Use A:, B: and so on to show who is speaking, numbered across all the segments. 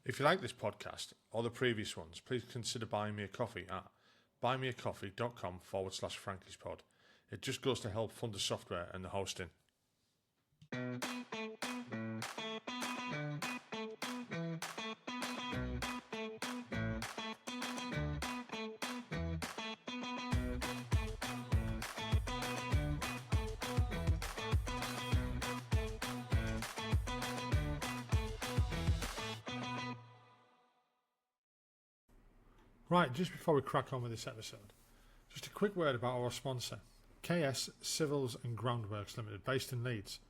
A: If you like this podcast or the previous ones, please consider buying me a coffee at buymeacoffee.com/Frankie'sPod. It just goes to help fund the software and the hosting. Right, just before we crack on with this episode, just a quick word about our sponsor, KS Civils and Groundworks Limited, based in Leeds.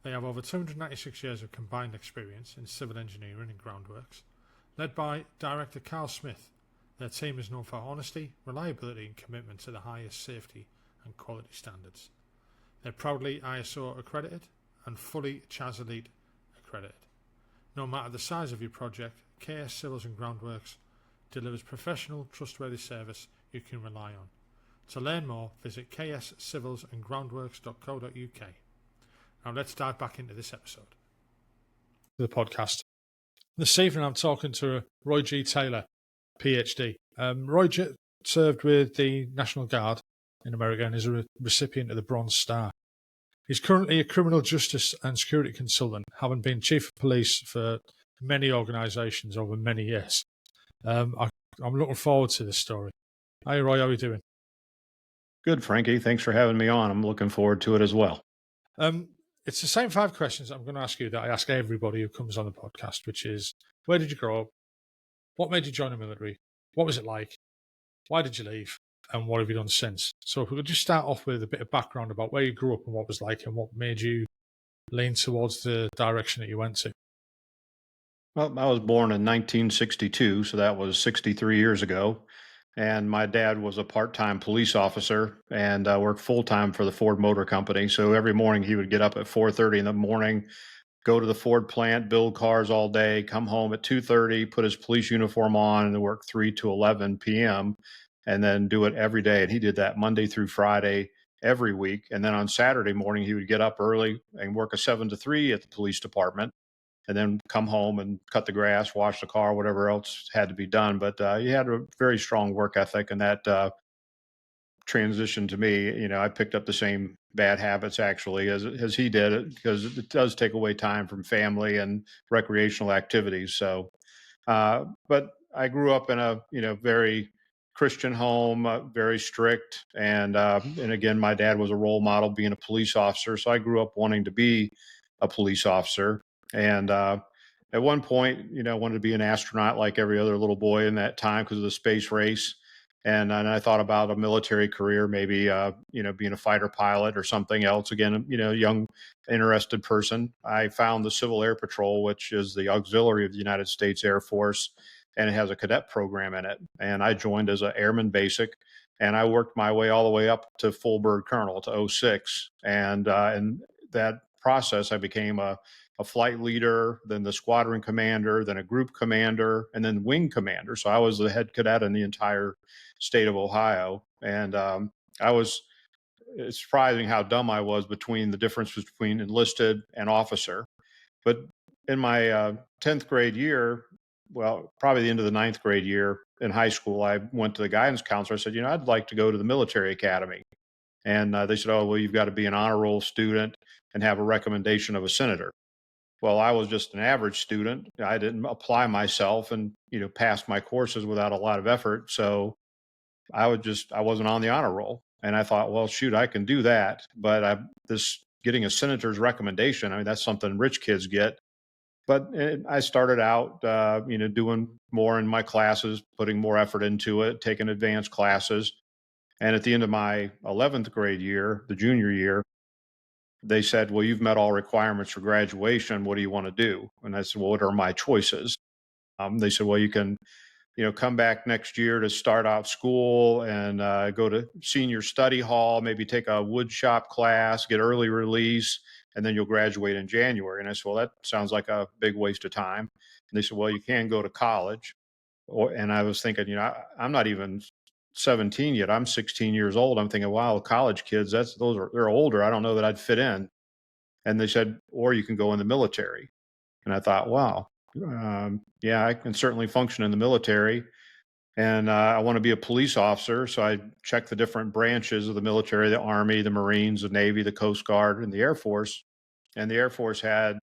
A: They have over 296 years of combined experience in civil engineering and groundworks. Led by Director Carl Smith, their team is known for honesty, reliability and commitment to the highest safety and quality standards. They're proudly ISO accredited and fully CHAS Elite accredited. No matter the size of your project, KS Civils and Groundworks delivers professional, trustworthy service you can rely on. To learn more, visit kscivilsandgroundworks.co.uk. Now let's dive back into this episode. The podcast. This evening I'm talking to Roy G. Taylor, PhD. Roy served with the National Guard in America and is a recipient of the Bronze Star. He's currently a criminal justice and security consultant, having been chief of police for many organisations over many years. I'm looking forward to this story. Hi, Roy. How are you doing?
B: Good, Frankie. Thanks for having me on. I'm looking forward to it as well.
A: It's the same 5 questions I'm going to ask you that I ask everybody who comes on the podcast, which is, where did you grow up? What made you join the military? What was it like? Why did you leave? And what have you done since? So if we could just start off with a bit of background about where you grew up and what it was like and what made you lean towards the direction that you went to.
B: Well, I was born in 1962, so that was 63 years ago. And my dad was a part-time police officer and worked full-time for the Ford Motor Company. So every morning he would get up at 4:30 in the morning, go to the Ford plant, build cars all day, come home at 2:30, put his police uniform on, and work 3 to 11 p.m., and then do it every day. And he did that Monday through Friday every week. And then on Saturday morning, he would get up early and work a 7 to 3 at the police department, and then come home and cut the grass, wash the car, whatever else had to be done. But he had a very strong work ethic, and that transition to me, I picked up the same bad habits actually as he did, because it does take away time from family and recreational activities. So, but I grew up in a very Christian home, very strict, and again, my dad was a role model, being a police officer. So I grew up wanting to be a police officer. And at one point, I wanted to be an astronaut like every other little boy in that time because of the space race. And I thought about a military career, maybe, being a fighter pilot or something else. Again, young, interested person. I found the Civil Air Patrol, which is the auxiliary of the United States Air Force, and it has a cadet program in it. And I joined as an airman basic, and I worked my way all the way up to full bird colonel, to 06. And in that process, I became a flight leader, then the squadron commander, then a group commander, and then wing commander. So I was the head cadet in the entire state of Ohio. And it's surprising how dumb I was between the difference between enlisted and officer. But in my 10th grade year, well, probably the end of the 9th grade year in high school, I went to the guidance counselor. I said, I'd like to go to the military academy. And they said, oh, well, you've got to be an honor roll student and have a recommendation of a senator. Well, I was just an average student. I didn't apply myself and, pass my courses without a lot of effort. So I wasn't on the honor roll. And I thought, well, shoot, I can do that. But this getting a senator's recommendation, that's something rich kids get. But I started out, doing more in my classes, putting more effort into it, taking advanced classes. And at the end of my 11th grade year, the junior year, they said, well, you've met all requirements for graduation. What do you want to do? And I said, well, what are my choices? They said, well, you can, come back next year to start out school and go to senior study hall, maybe take a wood shop class, get early release, and then you'll graduate in January. And I said, well, that sounds like a big waste of time. And they said, well, you can go to college. And I was thinking, I'm not even 17 yet. I'm 16 years old. I'm thinking, wow, college kids, they're older. I don't know that I'd fit in. And they said, or you can go in the military. And I thought, wow, yeah, I can certainly function in the military. And I want to be a police officer. So I checked the different branches of the military, the Army, the Marines, the Navy, the Coast Guard, and the Air Force. And the Air Force had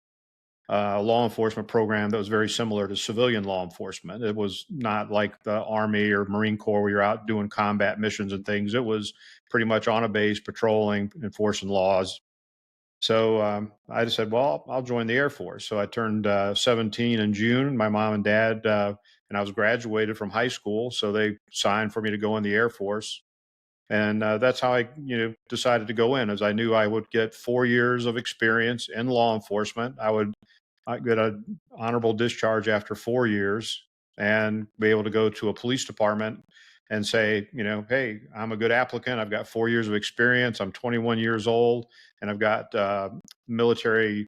B: a law enforcement program that was very similar to civilian law enforcement. It was not like the Army or Marine Corps where you're out doing combat missions and things. It was pretty much on a base, patrolling, enforcing laws. So I just said, well, I'll join the Air Force. So I turned 17 in June. My mom and dad, and I was graduated from high school. So they signed for me to go in the Air Force. And that's how I, decided to go in, as I knew I would get 4 years of experience in law enforcement. I get an honorable discharge after 4 years and be able to go to a police department and say, hey, I'm a good applicant. I've got 4 years of experience. I'm 21 years old, and I've got military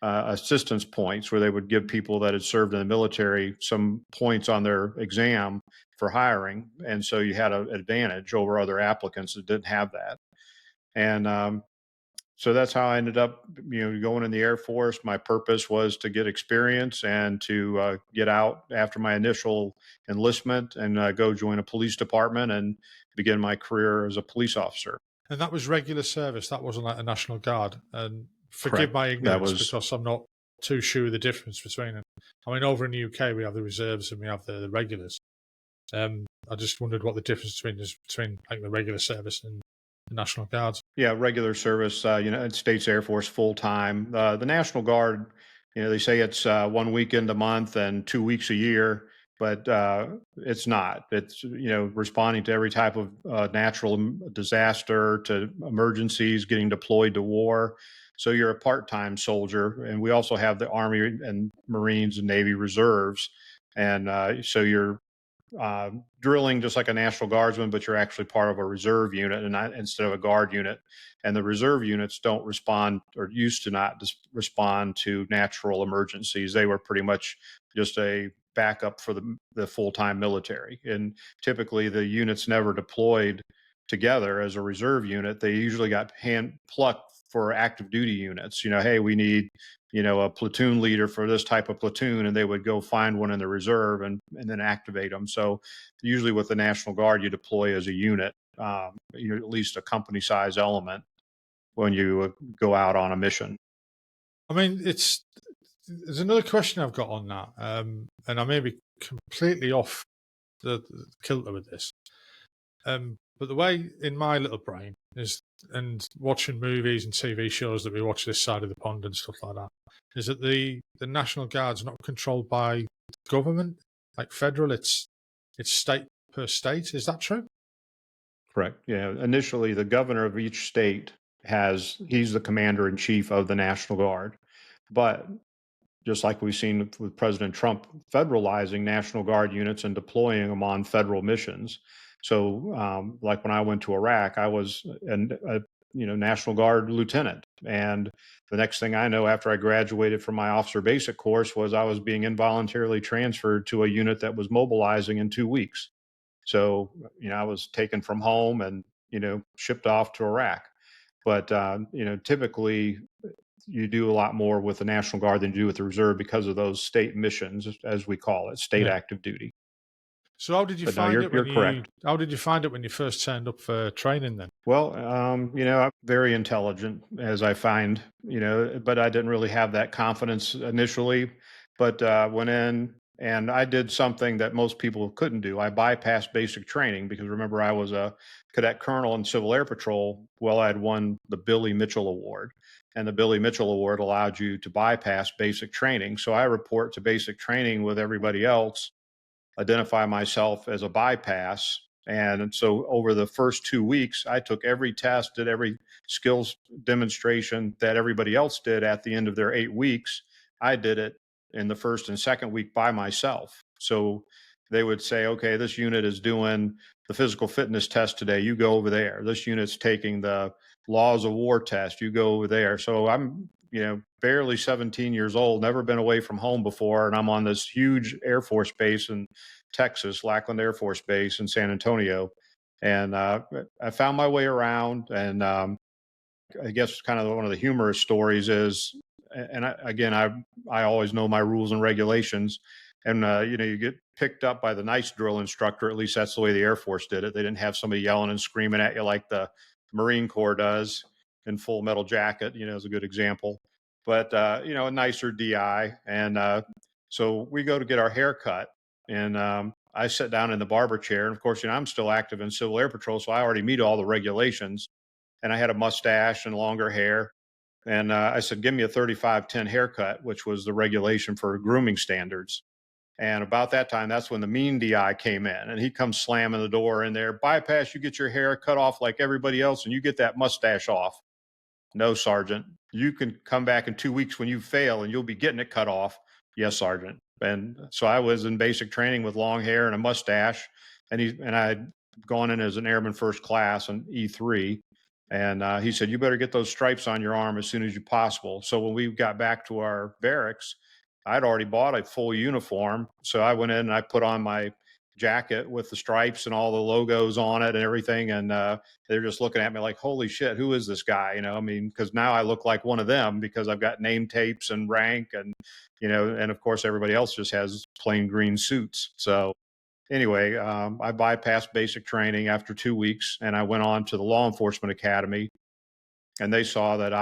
B: assistance points where they would give people that had served in the military some points on their exam for hiring. And so you had an advantage over other applicants that didn't have that. And so that's how I ended up, going in the Air Force. My purpose was to get experience and to get out after my initial enlistment and go join a police department and begin my career as a police officer.
A: And that was regular service. That wasn't like the National Guard. And forgive
B: Correct.
A: my
B: That
A: ignorance
B: was
A: because I'm not too sure the difference between them. I mean, over in the UK, we have the reserves and we have the regulars. I just wondered what the difference between like the regular service and the National Guards.
B: Yeah, regular service, United States Air Force full time. The National Guard, they say it's 1 weekend a month and 2 weeks a year, but it's not. It's, responding to every type of natural disaster, to emergencies, getting deployed to war. So you're a part time soldier. And we also have the Army and Marines and Navy reserves. And so you're drilling just like a National Guardsman, but you're actually part of a reserve unit and not instead of a guard unit. And the reserve units don't respond, or used to not respond to natural emergencies. They were pretty much just a backup for the full-time military. And typically the units never deployed together as a reserve unit. They usually got hand plucked for active duty units. Hey, we need a platoon leader for this type of platoon, and they would go find one in the reserve and then activate them. So usually with the National Guard, you deploy as a unit, you're at least a company size element when you go out on a mission.
A: I mean, there's another question I've got on that, and I may be completely off the kilter with this. But the way in my little brain is, and watching movies and TV shows that we watch this side of the pond and stuff like that, is that the National Guard's not controlled by government, like federal. It's state per state. Is that true?
B: Correct. Yeah. Initially, the governor of each state he's the commander in chief of the National Guard. But just like we've seen with President Trump federalizing National Guard units and deploying them on federal missions. So, like when I went to Iraq, I was a National Guard lieutenant, and the next thing I know, after I graduated from my officer basic course, was I was being involuntarily transferred to a unit that was mobilizing in 2 weeks. So, I was taken from home and shipped off to Iraq. But typically you do a lot more with the National Guard than you do with the Reserve because of those state missions, as we call it, state
A: Yeah.
B: active duty.
A: So how did you
B: But no,
A: find it when
B: you're correct.
A: how did you find it when you first turned up for training then?
B: Well, I'm very intelligent, as I find, but I didn't really have that confidence initially. But went in and I did something that most people couldn't do. I bypassed basic training because remember, I was a cadet colonel in Civil Air Patrol. Well, I'd won the Billy Mitchell Award. And the Billy Mitchell Award allowed you to bypass basic training. So I report to basic training with everybody else, identify myself as a bypass. And so over the first 2 weeks, I took every test, did every skills demonstration that everybody else did at the end of their 8 weeks. I did it in the first and second week by myself. So they would say, okay, this unit is doing the physical fitness test today. You go over there. This unit's taking the laws of war test. You go over there. So I'm, barely 17 years old, never been away from home before. And I'm on this huge Air Force base in Texas, Lackland Air Force Base in San Antonio. And I found my way around. And I guess kind of one of the humorous stories is I always know my rules and regulations. And, you get picked up by the nice drill instructor. At least that's the way the Air Force did it. They didn't have somebody yelling and screaming at you like the Marine Corps does in Full Metal Jacket, is a good example. But, a nicer DI. And so we go to get our hair cut. And I sit down in the barber chair. And of course, I'm still active in Civil Air Patrol. So I already meet all the regulations. And I had a mustache and longer hair. And I said, give me a 3510 haircut, which was the regulation for grooming standards. And about that time, that's when the mean DI came in, and he comes slamming the door in there. Bypass, you get your hair cut off like everybody else, and you get that mustache off. No, Sergeant. You can come back in 2 weeks when you fail, and you'll be getting it cut off. Yes, Sergeant. And so I was in basic training with long hair and a mustache, and I'd gone in as an airman first class on E3. And he said, you better get those stripes on your arm as soon as you possible. So when we got back to our barracks, I'd already bought a full uniform. So I went in and I put on my jacket with the stripes and all the logos on it and everything. And they're just looking at me like, holy shit, who is this guy? Because now I look like one of them because I've got name tapes and rank and, and of course everybody else just has plain green suits. So anyway, I bypassed basic training after 2 weeks and I went on to the law enforcement academy, and they saw that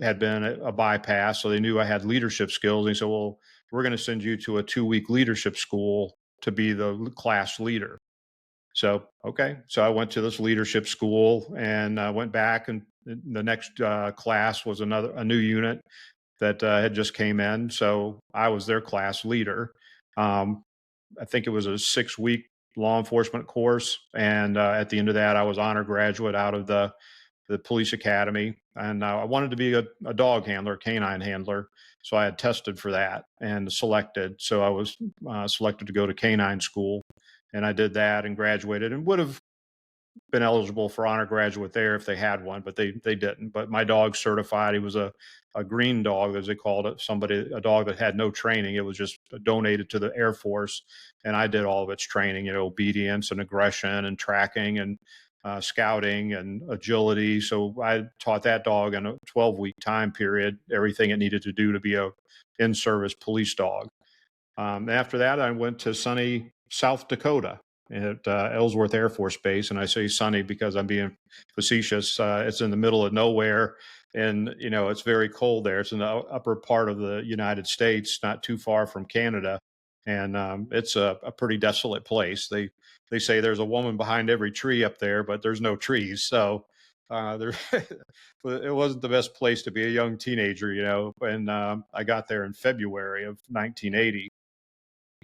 B: had been a bypass. So they knew I had leadership skills. They said, well, we're going to send you to a 2-week leadership school to be the class leader. So, okay. So I went to this leadership school and went back, and the next class was a new unit that had just came in. So I was their class leader. I think it was a 6-week law enforcement course. And at the end of that, I was honor graduate out of the police academy. And I wanted to be a dog handler, canine handler. So I had tested for that and selected. So I was selected to go to canine school. And I did that and graduated, and would have been eligible for honor graduate there if they had one, but they didn't. But my dog's certified. He was a green dog, as they called it, a dog that had no training. It was just donated to the Air Force. And I did all of its training, obedience and aggression and tracking and scouting and agility. So I taught that dog in a 12-week time period, everything it needed to do to be a in-service police dog. After that, I went to sunny South Dakota at Ellsworth Air Force Base. And I say sunny because I'm being facetious. It's in the middle of nowhere. And, it's very cold there. It's in the upper part of the United States, not too far from Canada. And it's a pretty desolate place. They say there's a woman behind every tree up there, but there's no trees. So there, it wasn't the best place to be a young teenager, And I got there in February of 1980.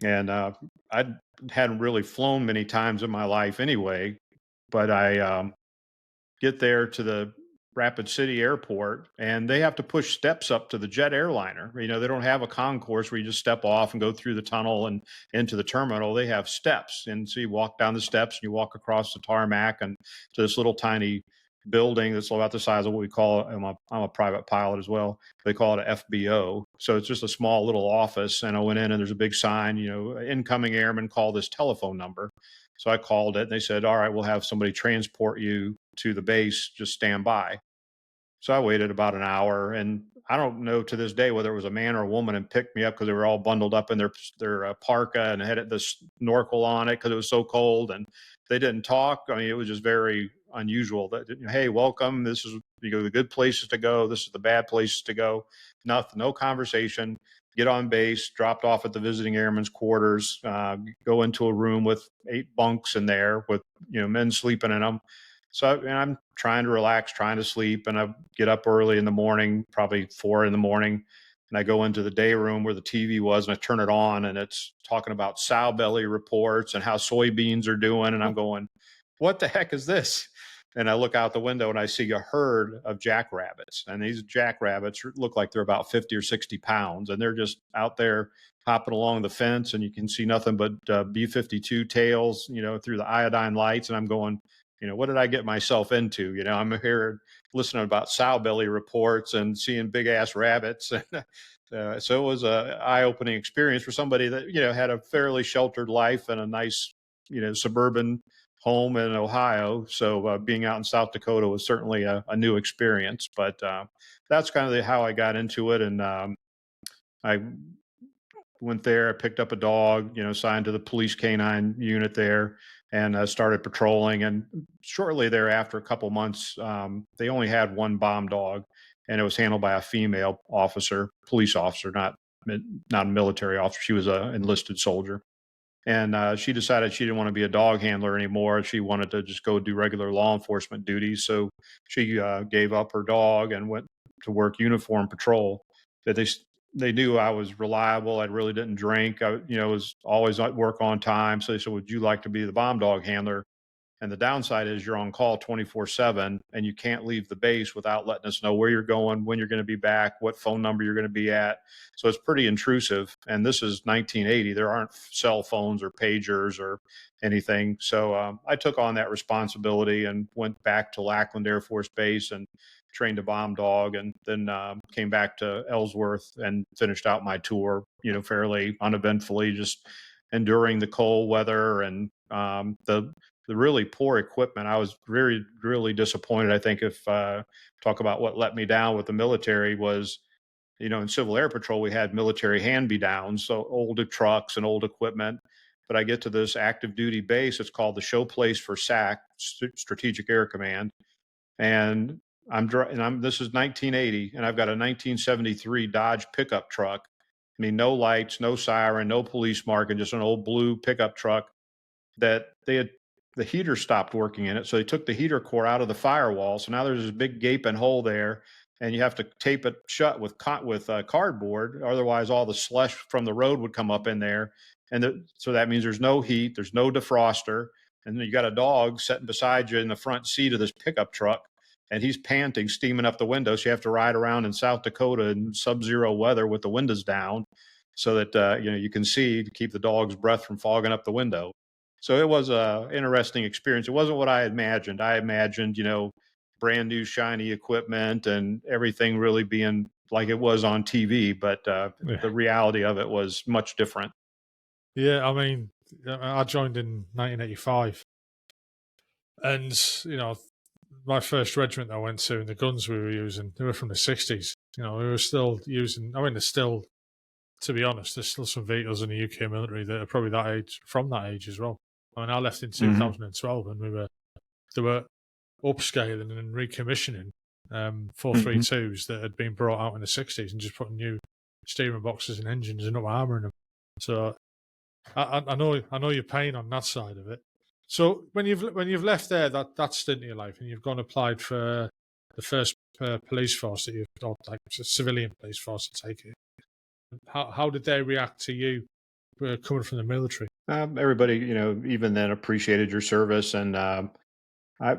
B: And I hadn't really flown many times in my life anyway, but I get there to the Rapid City Airport, and they have to push steps up to the jet airliner. They don't have a concourse where you just step off and go through the tunnel and into the terminal. They have steps. And so you walk down the steps and you walk across the tarmac and to this little tiny building that's about the size of what we call, I'm a private pilot as well. They call it a FBO. So it's just a small little office. And I went in and there's a big sign, incoming airmen, call this telephone number. So I called it and they said, all right, we'll have somebody transport you to the base, just stand by. So I waited about an hour, and I don't know to this day whether it was a man or a woman and picked me up because they were all bundled up in their parka and had this snorkel on it because it was so cold, and they didn't talk. I mean, it was just very unusual that, hey, welcome. This is the good places to go. This is the bad places to go. Nothing, no conversation. Get on base, dropped off at the visiting airman's quarters, go into a room with 8 bunks in there with men sleeping in them. So I'm trying to relax, trying to sleep, and I get up early in the morning, probably 4 in the morning, and I go into the day room where the TV was, and I turn it on, and it's talking about sow belly reports and how soybeans are doing, and I'm going, what the heck is this? And I look out the window and I see a herd of jackrabbits, and these jackrabbits look like they're about 50 or 60 pounds, and they're just out there hopping along the fence, and you can see nothing but B-52 tails, through the iodine lights, and I'm going, what did I get myself into? I'm here listening about sow belly reports and seeing big ass rabbits. So it was a eye-opening experience for somebody that, had a fairly sheltered life and a nice, suburban home in Ohio. So being out in South Dakota was certainly a new experience. But that's kind of how I got into it. And I went there. I picked up a dog, signed to the police canine unit there, and started patrolling. And shortly thereafter, a couple months, they only had one bomb dog, and it was handled by a female officer, police officer, not a military officer. She was an enlisted soldier. And she decided she didn't want to be a dog handler anymore. She wanted to just go do regular law enforcement duties. So she gave up her dog and went to work uniform patrol. But they knew I was reliable. I really didn't drink. I was always at work on time. So they said, "Would you like to be the bomb dog handler?" And the downside is you're on call 24/7 and you can't leave the base without letting us know where you're going, when you're going to be back, what phone number you're going to be at. So it's pretty intrusive. And this is 1980. There aren't cell phones or pagers or anything. So I took on that responsibility and went back to Lackland Air Force Base and trained a bomb dog, and then came back to Ellsworth and finished out my tour, fairly uneventfully, just enduring the cold weather and the really poor equipment. I was very, really disappointed. I think if talk about what let me down with the military was, in Civil Air Patrol, we had military hand-me-downs, so older trucks and old equipment. But I get to this active duty base. It's called the Show Place for SAC, Strategic Air Command, and this is 1980, and I've got a 1973 Dodge pickup truck. I mean, no lights, no siren, no police marking, just an old blue pickup truck that the heater stopped working in it. So they took the heater core out of the firewall. So now there's this big gaping hole there, and you have to tape it shut with cardboard. Otherwise, all the slush from the road would come up in there. So that means there's no heat, there's no defroster. And then you got a dog sitting beside you in the front seat of this pickup truck, and he's panting, steaming up the window. So you have to ride around in South Dakota in sub-zero weather with the windows down so that you can see to keep the dog's breath from fogging up the window. So it was a interesting experience. It wasn't what I imagined. I imagined, brand new shiny equipment and everything really being like it was on TV, but
A: Yeah.
B: the reality of it was much different.
A: Yeah, I mean, I joined in 1985, and my first regiment I went to and the guns we were using, they were from the 60s. We were still using. I mean, there's still, to be honest, there's still some vehicles in the UK military that are probably that age, from that age as well. I mean, I left in 2012, and they were upscaling and recommissioning 432s that had been brought out in the 60s and just putting new steering boxes and engines and up armour in them. So I know your pain on that side of it. So when you've left there that stint in your life and you've gone applied for the first police force that you've got, like a civilian police force, to take it, how did they react to you coming from the military?
B: Everybody, even then appreciated your service. And I,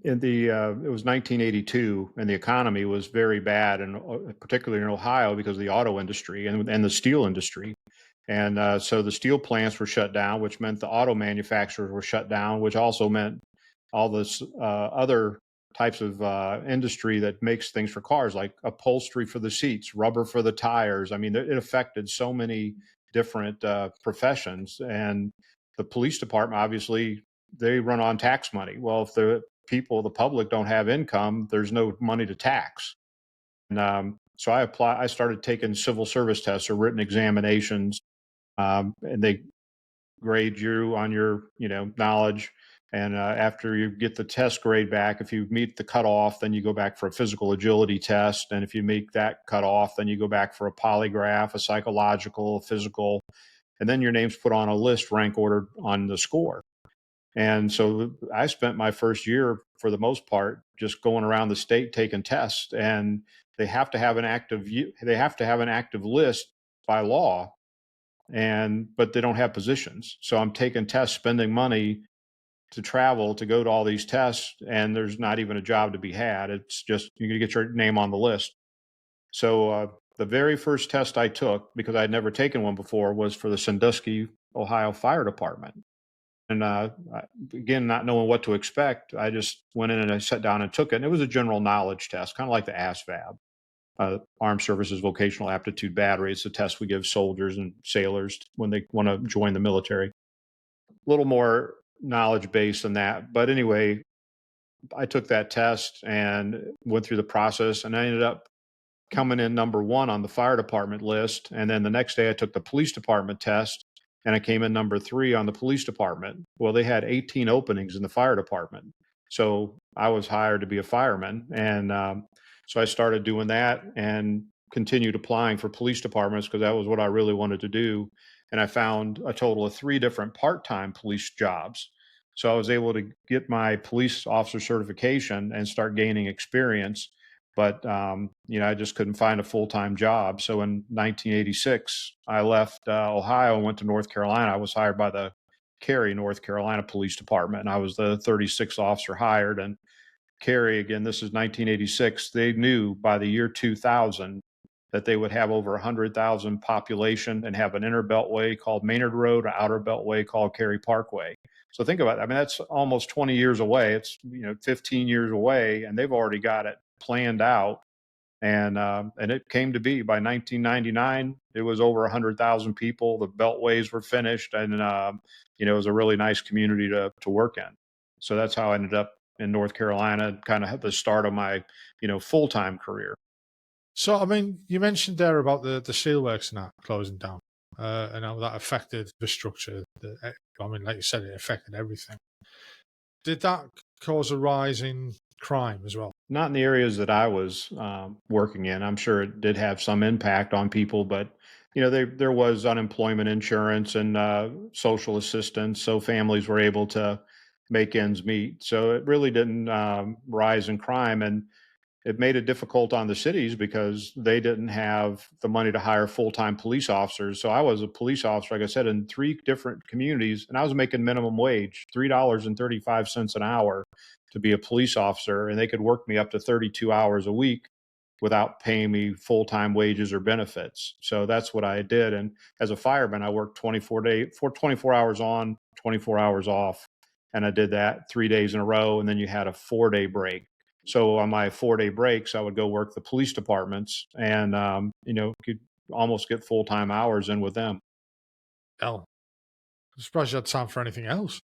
B: it was 1982, and the economy was very bad, and particularly in Ohio because of the auto industry and the steel industry. And so the steel plants were shut down, which meant the auto manufacturers were shut down, which also meant all this other types of industry that makes things for cars, like upholstery for the seats, rubber for the tires. I mean, it affected so many different professions. And the police department, obviously, they run on tax money. Well, if the public don't have income, there's no money to tax. And so I started taking civil service tests or written examinations, and they grade you on your knowledge. And after you get the test grade back, if you meet the cutoff, then you go back for a physical agility test. And if you make that cutoff, then you go back for a polygraph, a psychological, a physical, and then your name's put on a list, rank ordered on the score. And so I spent my first year, for the most part, just going around the state taking tests. And they have to have an active list by law, but they don't have positions. So I'm taking tests, spending money to travel to go to all these tests, and there's not even a job to be had. It's just you get your name on the list. So the very first test I took, because I'd never taken one before, was for the Sandusky, Ohio Fire Department. And again, not knowing what to expect, I just went in and I sat down and took it. And it was a general knowledge test, kind of like the ASVAB, Armed Services Vocational Aptitude Battery. It's a test we give soldiers and sailors when they want to join the military. A little more knowledge base in that. But anyway, I took that test and went through the process, and I ended up coming in number one on the fire department list. And then the next day I took the police department test and I came in number three on the police department. Well, they had 18 openings in the fire department. So I was hired to be a fireman. And so I started doing that and continued applying for police departments because that was what I really wanted to do. And I found a total of three different part time police jobs. So I was able to get my police officer certification and start gaining experience, but I just couldn't find a full-time job. So in 1986, I left Ohio and went to North Carolina. I was hired by the Cary, North Carolina Police Department, and I was the 36th officer hired. And Cary, again, this is 1986. They knew by the year 2000 that they would have over 100,000 population and have an inner beltway called Maynard Road, an outer beltway called Cary Parkway. So think about it. I mean, that's almost 20 years away. It's 15 years away, and they've already got it planned out. And it came to be by 1999, it was over 100,000 people. The beltways were finished, and it was a really nice community to work in. So that's how I ended up in North Carolina, kind of at the start of my full time career.
A: So, I mean, you mentioned there about the steelworks and that closing down, and how that affected the structure. I mean, like you said, it affected everything. Did that cause a rise in crime as well?
B: Not in the areas that I was working in. I'm sure it did have some impact on people, but there was unemployment insurance and social assistance, so families were able to make ends meet. So it really didn't rise in crime, and it made it difficult on the cities because they didn't have the money to hire full-time police officers. So I was a police officer, like I said, in three different communities, and I was making minimum wage, $3.35 an hour to be a police officer, and they could work me up to 32 hours a week without paying me full-time wages or benefits. So that's what I did. And as a fireman, I worked 24 hours on, 24 hours off. And I did that 3 days in a row. And then you had a 4-day break. So on my 4-day breaks, I would go work the police departments and, could almost get full-time hours in with them.
A: Hell, I'm surprised you had time for anything else.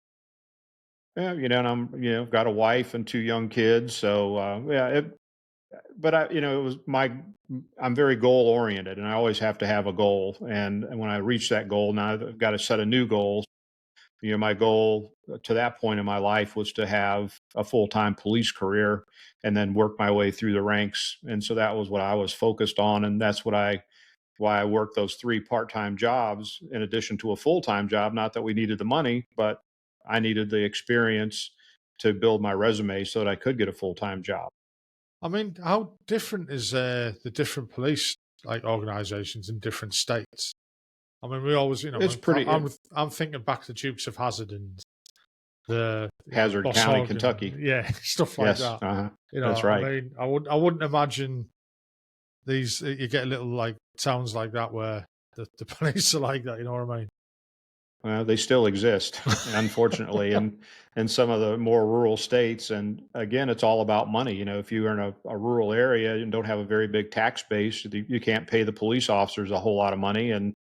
B: Yeah, and I'm, got a wife and two young kids. So, yeah, but it was I'm very goal oriented and I always have to have a goal. And when I reach that goal, now I've got to set a new goal. My goal to that point in my life was to have a full-time police career and then work my way through the ranks. And so that was what I was focused on. And that's why I worked those three part-time jobs in addition to a full-time job. Not that we needed the money, but I needed the experience to build my resume so that I could get a full-time job.
A: I mean, how different is the different police organisations in different states? I mean, we always,
B: It's pretty
A: I'm thinking back to Dukes of Hazzard and the
B: Hazard
A: Boss
B: County,
A: Hogg and
B: Kentucky.
A: stuff like
B: Yes,
A: that.
B: that's
A: I
B: right.
A: mean, I wouldn't imagine these. You get little towns like that where the police are like that. You know what I mean?
B: Well, they still exist, unfortunately, in some of the more rural states. And again, it's all about money. If you're in a rural area and don't have a very big tax base, you can't pay the police officers a whole lot of money, and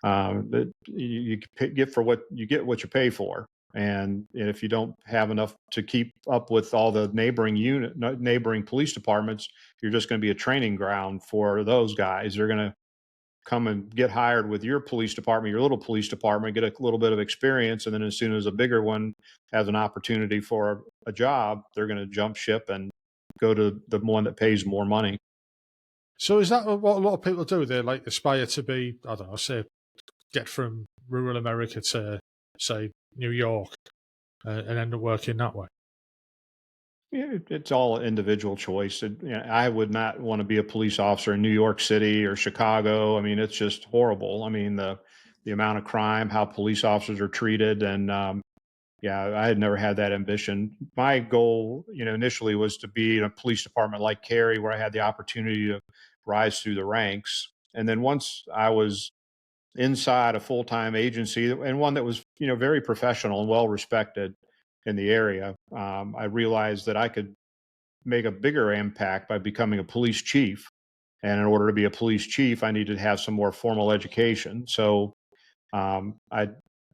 B: get for what you get what you pay for. And if you don't have enough to keep up with all the neighboring police departments, you're just going to be a training ground for those guys. They're going to come and get hired with your police department, your little police department, get a little bit of experience. And then as soon as a bigger one has an opportunity for a job, they're going to jump ship and go to the one that pays more money.
A: So is that what a lot of people do? They aspire to be, I don't know, say, get from rural America to, say, New York and end up working that way?
B: Yeah, it's all individual choice. I would not want to be a police officer in New York City or Chicago. I mean, it's just horrible. I mean, the amount of crime, how police officers are treated, and yeah, I had never had that ambition. My goal, initially was to be in a police department like Cary, where I had the opportunity to rise through the ranks. And then once I was inside a full-time agency and one that was, very professional and well respected in the area, I realized that I could make a bigger impact by becoming a police chief. And in order to be a police chief, I needed to have some more formal education. So I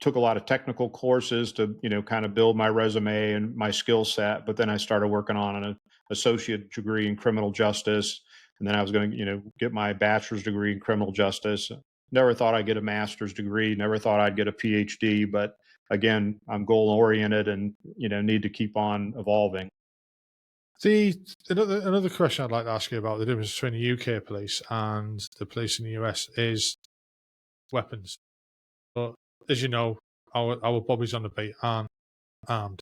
B: took a lot of technical courses to, kind of build my resume and my skill set. But then I started working on an associate degree in criminal justice. And then I was going to, get my bachelor's degree in criminal justice. Never thought I'd get a master's degree, never thought I'd get a PhD. But again, I'm goal oriented and, need to keep on evolving.
A: Another question I'd like to ask you about the difference between the UK police and the police in the US is weapons. But as you know, our bobbies on the beat aren't armed.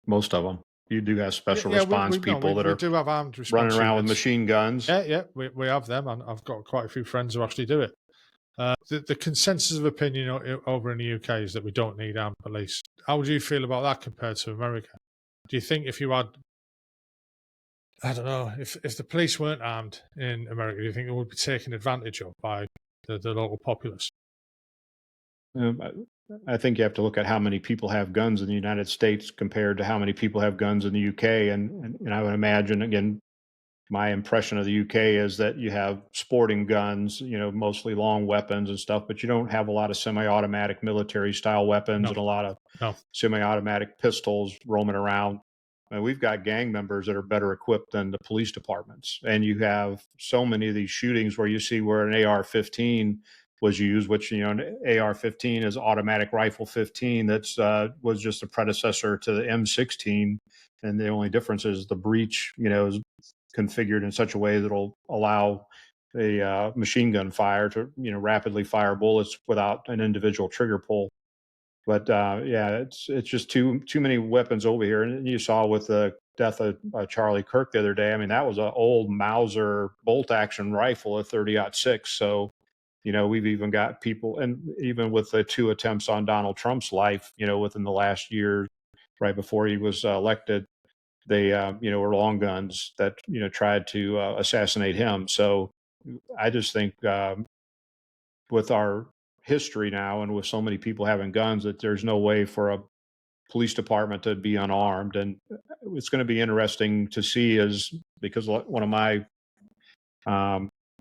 B: Most of them. You do have special
A: Yeah,
B: response people that
A: we
B: are
A: do have armed response
B: running around with
A: units.
B: machine guns.
A: Yeah, we have them, and I've got quite a few friends who actually do it. The consensus of opinion over in the UK is that we don't need armed police. How would you feel about that compared to America? Do you think if you had, I don't know, if the police weren't armed in America, do you think it would be taken advantage of by the local populace?
B: I think you have to look at how many people have guns in the United States compared to how many people have guns in the UK. And I would imagine, again, my impression of the UK is that you have sporting guns, mostly long weapons and stuff, but you don't have a lot of semi-automatic military style weapons and a lot of semi-automatic pistols roaming around. And we've got gang members that are better equipped than the police departments. And you have so many of these shootings where you see where an AR-15 was used, which, an AR-15 is automatic rifle 15. That's was just a predecessor to the M16. And the only difference is the breech, is configured in such a way that'll allow a machine gun fire to, rapidly fire bullets without an individual trigger pull. But yeah, it's just too many weapons over here. And you saw with the death of Charlie Kirk the other day. I mean, that was an old Mauser bolt action rifle, a 30-06. So, we've even got people, and even with the 2 attempts on Donald Trump's life, within the last year, right before he was elected, they, were long guns that, tried to assassinate him. So I just think with our history now and with so many people having guns that there's no way for a police department to be unarmed. And it's going to be interesting to see because one of my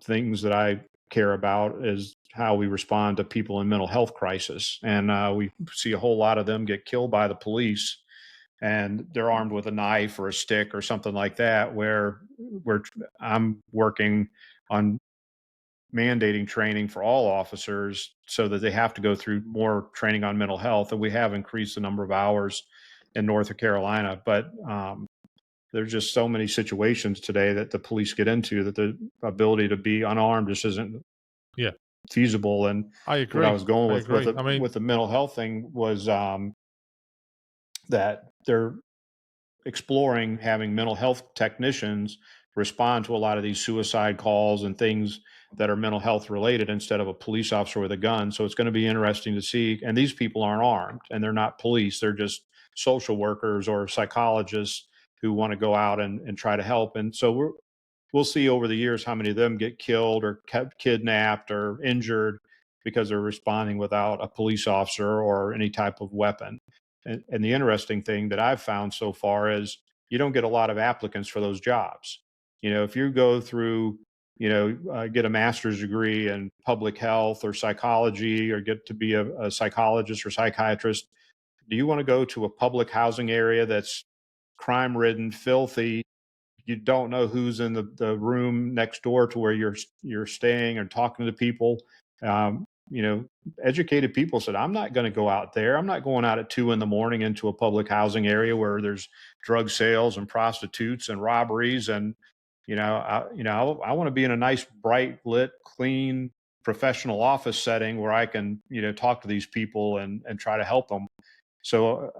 B: things that I care about is how we respond to people in mental health crisis. And we see a whole lot of them get killed by the police and they're armed with a knife or a stick or something like that, where I'm working on mandating training for all officers so that they have to go through more training on mental health. And we have increased the number of hours in North Carolina, but there's just so many situations today that the police get into that the ability to be unarmed just isn't feasible. And
A: I agree.
B: What I was going with
A: I mean,
B: with the mental health thing was that they're exploring having mental health technicians respond to a lot of these suicide calls and things that are mental health related instead of a police officer with a gun. So it's going to be interesting to see. And these people aren't armed and they're not police. They're just social workers or psychologists who want to go out and try to help. And so we'll see over the years how many of them get killed or kidnapped or injured because they're responding without a police officer or any type of weapon. And the interesting thing that I've found so far is you don't get a lot of applicants for those jobs. If you go through, get a master's degree in public health or psychology or get to be a psychologist or psychiatrist, do you want to go to a public housing area that's crime ridden, filthy? You don't know who's in the room next door to where you're staying and talking to people. Um, Educated people said, I'm not going to go out there. I'm not going out at 2 a.m. into a public housing area where there's drug sales and prostitutes and robberies. And, I want to be in a nice, bright, lit, clean, professional office setting where I can, talk to these people and try to help them. So,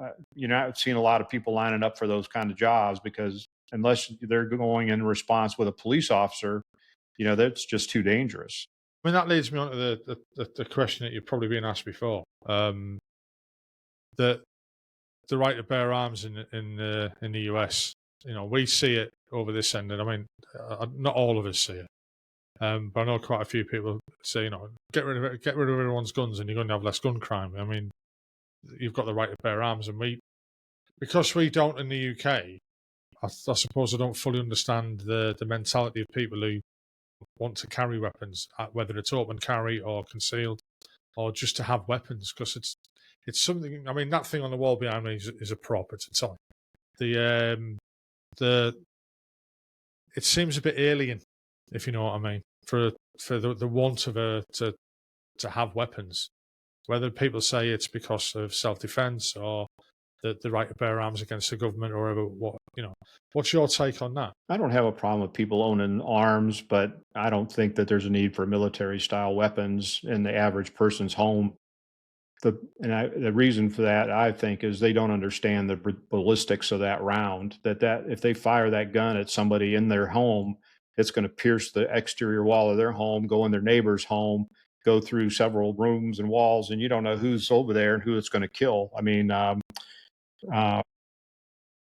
B: I've seen a lot of people lining up for those kind of jobs because unless they're going in response with a police officer, that's just too dangerous.
A: I mean, that leads me on to the question that you've probably been asked before. The right to bear arms in the US. We see it over this end, and I mean, not all of us see it. But I know quite a few people say, get rid of everyone's guns, and you're going to have less gun crime. I mean, you've got the right to bear arms, and because we don't in the UK. I suppose I don't fully understand the mentality of people who want to carry weapons, whether it's open carry or concealed. or just to have weapons, because it's something. I mean, that thing on the wall behind me is a prop. It's a toy. The it seems a bit alien, if you know what I mean, for the want of to have weapons. Whether people say it's because of self-defense or the right to bear arms against the government or whatever, what's your take on that?
B: I don't have a problem with people owning arms, but I don't think that there's a need for military style weapons in the average person's home. The reason for that, I think, is they don't understand the ballistics of that round. That if they fire that gun at somebody in their home, it's going to pierce the exterior wall of their home, go in their neighbor's home, go through several rooms and walls, and you don't know who's over there and who it's going to kill. I mean, uh,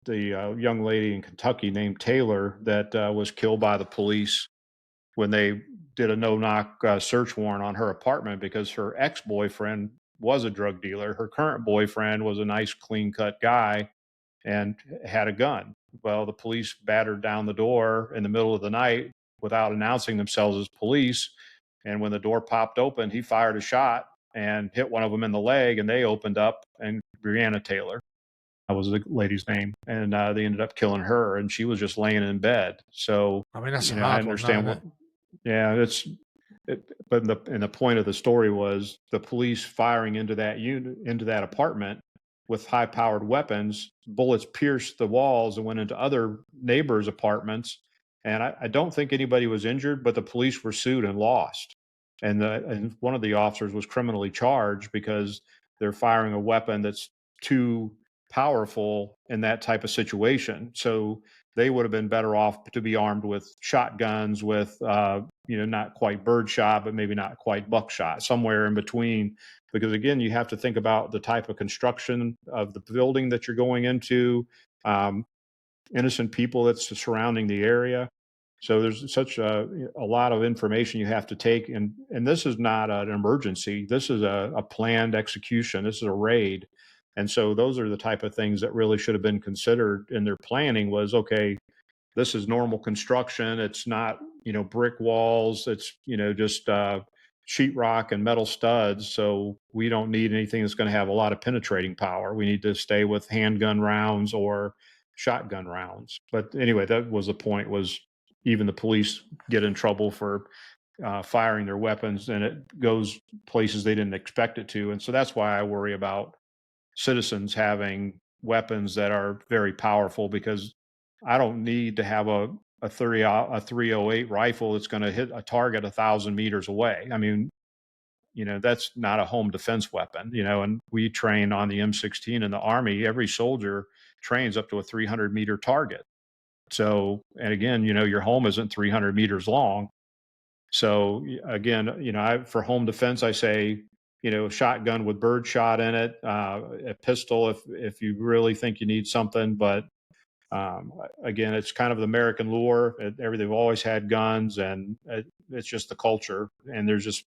B: the young lady in Kentucky named Taylor that was killed by the police when they did a no-knock search warrant on her apartment because her ex-boyfriend was a drug dealer. Her current boyfriend was a nice, clean-cut guy and had a gun. Well, the police battered down the door in the middle of the night without announcing themselves as police. And when the door popped open, he fired a shot and hit one of them in the leg, and they opened up, and Breonna Taylor, that was the lady's name, and they ended up killing her, and she was just laying in bed. So,
A: I mean, that's a
B: I
A: hard one, that,
B: understand
A: isn't
B: what,
A: it?
B: yeah, but the point of the story was the police firing into that unit, into that apartment with high powered weapons. Bullets pierced the walls and went into other neighbors' apartments. And I don't think anybody was injured, but the police were sued and lost. And one of the officers was criminally charged because they're firing a weapon that's too powerful in that type of situation. So they would have been better off to be armed with shotguns, with not quite birdshot, but maybe not quite buckshot, somewhere in between. Because again, you have to think about the type of construction of the building that you're going into, um, innocent people that's surrounding the area. So there's such a lot of information you have to take, and this is not an emergency. This is a planned execution. This is a raid, and so those are the type of things that really should have been considered in their planning. Was okay, this is normal construction. It's not, brick walls. It's, just sheetrock and metal studs. So we don't need anything that's going to have a lot of penetrating power. We need to stay with handgun rounds or shotgun rounds. But anyway, that was the point, was even the police get in trouble for firing their weapons, and it goes places they didn't expect it to. And so that's why I worry about citizens having weapons that are very powerful, because I don't need to have a 308 rifle that's going to hit a target 1,000 meters away. I mean, that's not a home defense weapon, and we train on the M16 in the Army. Every soldier trains up to a 300-meter target. So, and again, your home isn't 300 meters long. So again, for home defense, I say, shotgun with bird shot in it, a pistol if you really think you need something. But again, it's kind of the American lure. They've always had guns, and it's just the culture. And there's just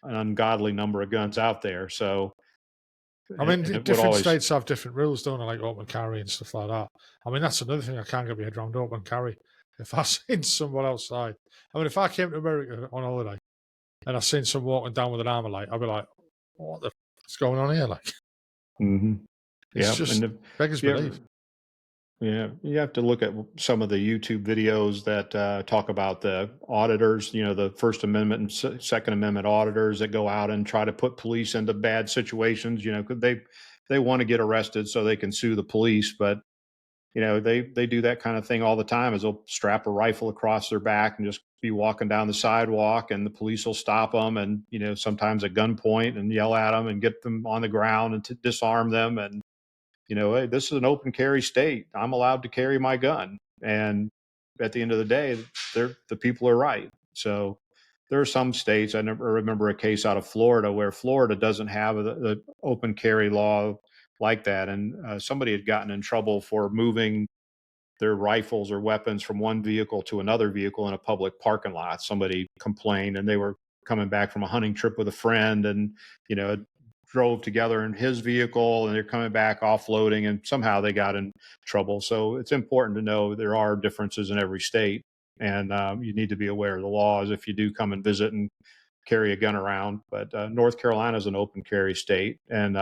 B: an ungodly number of guns out there. So,
A: I mean,
B: and it would
A: different
B: always.
A: states have different rules, don't they? Like open carry and stuff like that. I mean, that's another thing I can't get my head around, open carry. If I seen someone outside, I mean, if I came to America on holiday and I seen someone walking down with an armor light, I'd be like, what the what's going on here? Like,
B: Mm-hmm.
A: it's
B: Yeah,
A: just beggars
B: yeah,
A: belief.
B: yeah, you have to look at some of the YouTube videos that talk about the auditors, the First Amendment and Second Amendment auditors that go out and try to put police into bad situations. 'Cause they want to get arrested so they can sue the police, but they do that kind of thing all the time. Is they'll strap a rifle across their back and just be walking down the sidewalk, and the police will stop them, and sometimes at gunpoint, and yell at them and get them on the ground and to disarm them. And hey, this is an open carry state. I'm allowed to carry my gun. And at the end of the day, the people are right. So there are some states. I never remember a case out of Florida where Florida doesn't have the open carry law like that, and somebody had gotten in trouble for moving their rifles or weapons from one vehicle to another vehicle in a public parking lot. Somebody complained, and they were coming back from a hunting trip with a friend, and drove together in his vehicle, and they're coming back offloading, and somehow they got in trouble. So it's important to know there are differences in every state, and you need to be aware of the laws if you do come and visit and carry a gun around. But North Carolina is an open carry state, and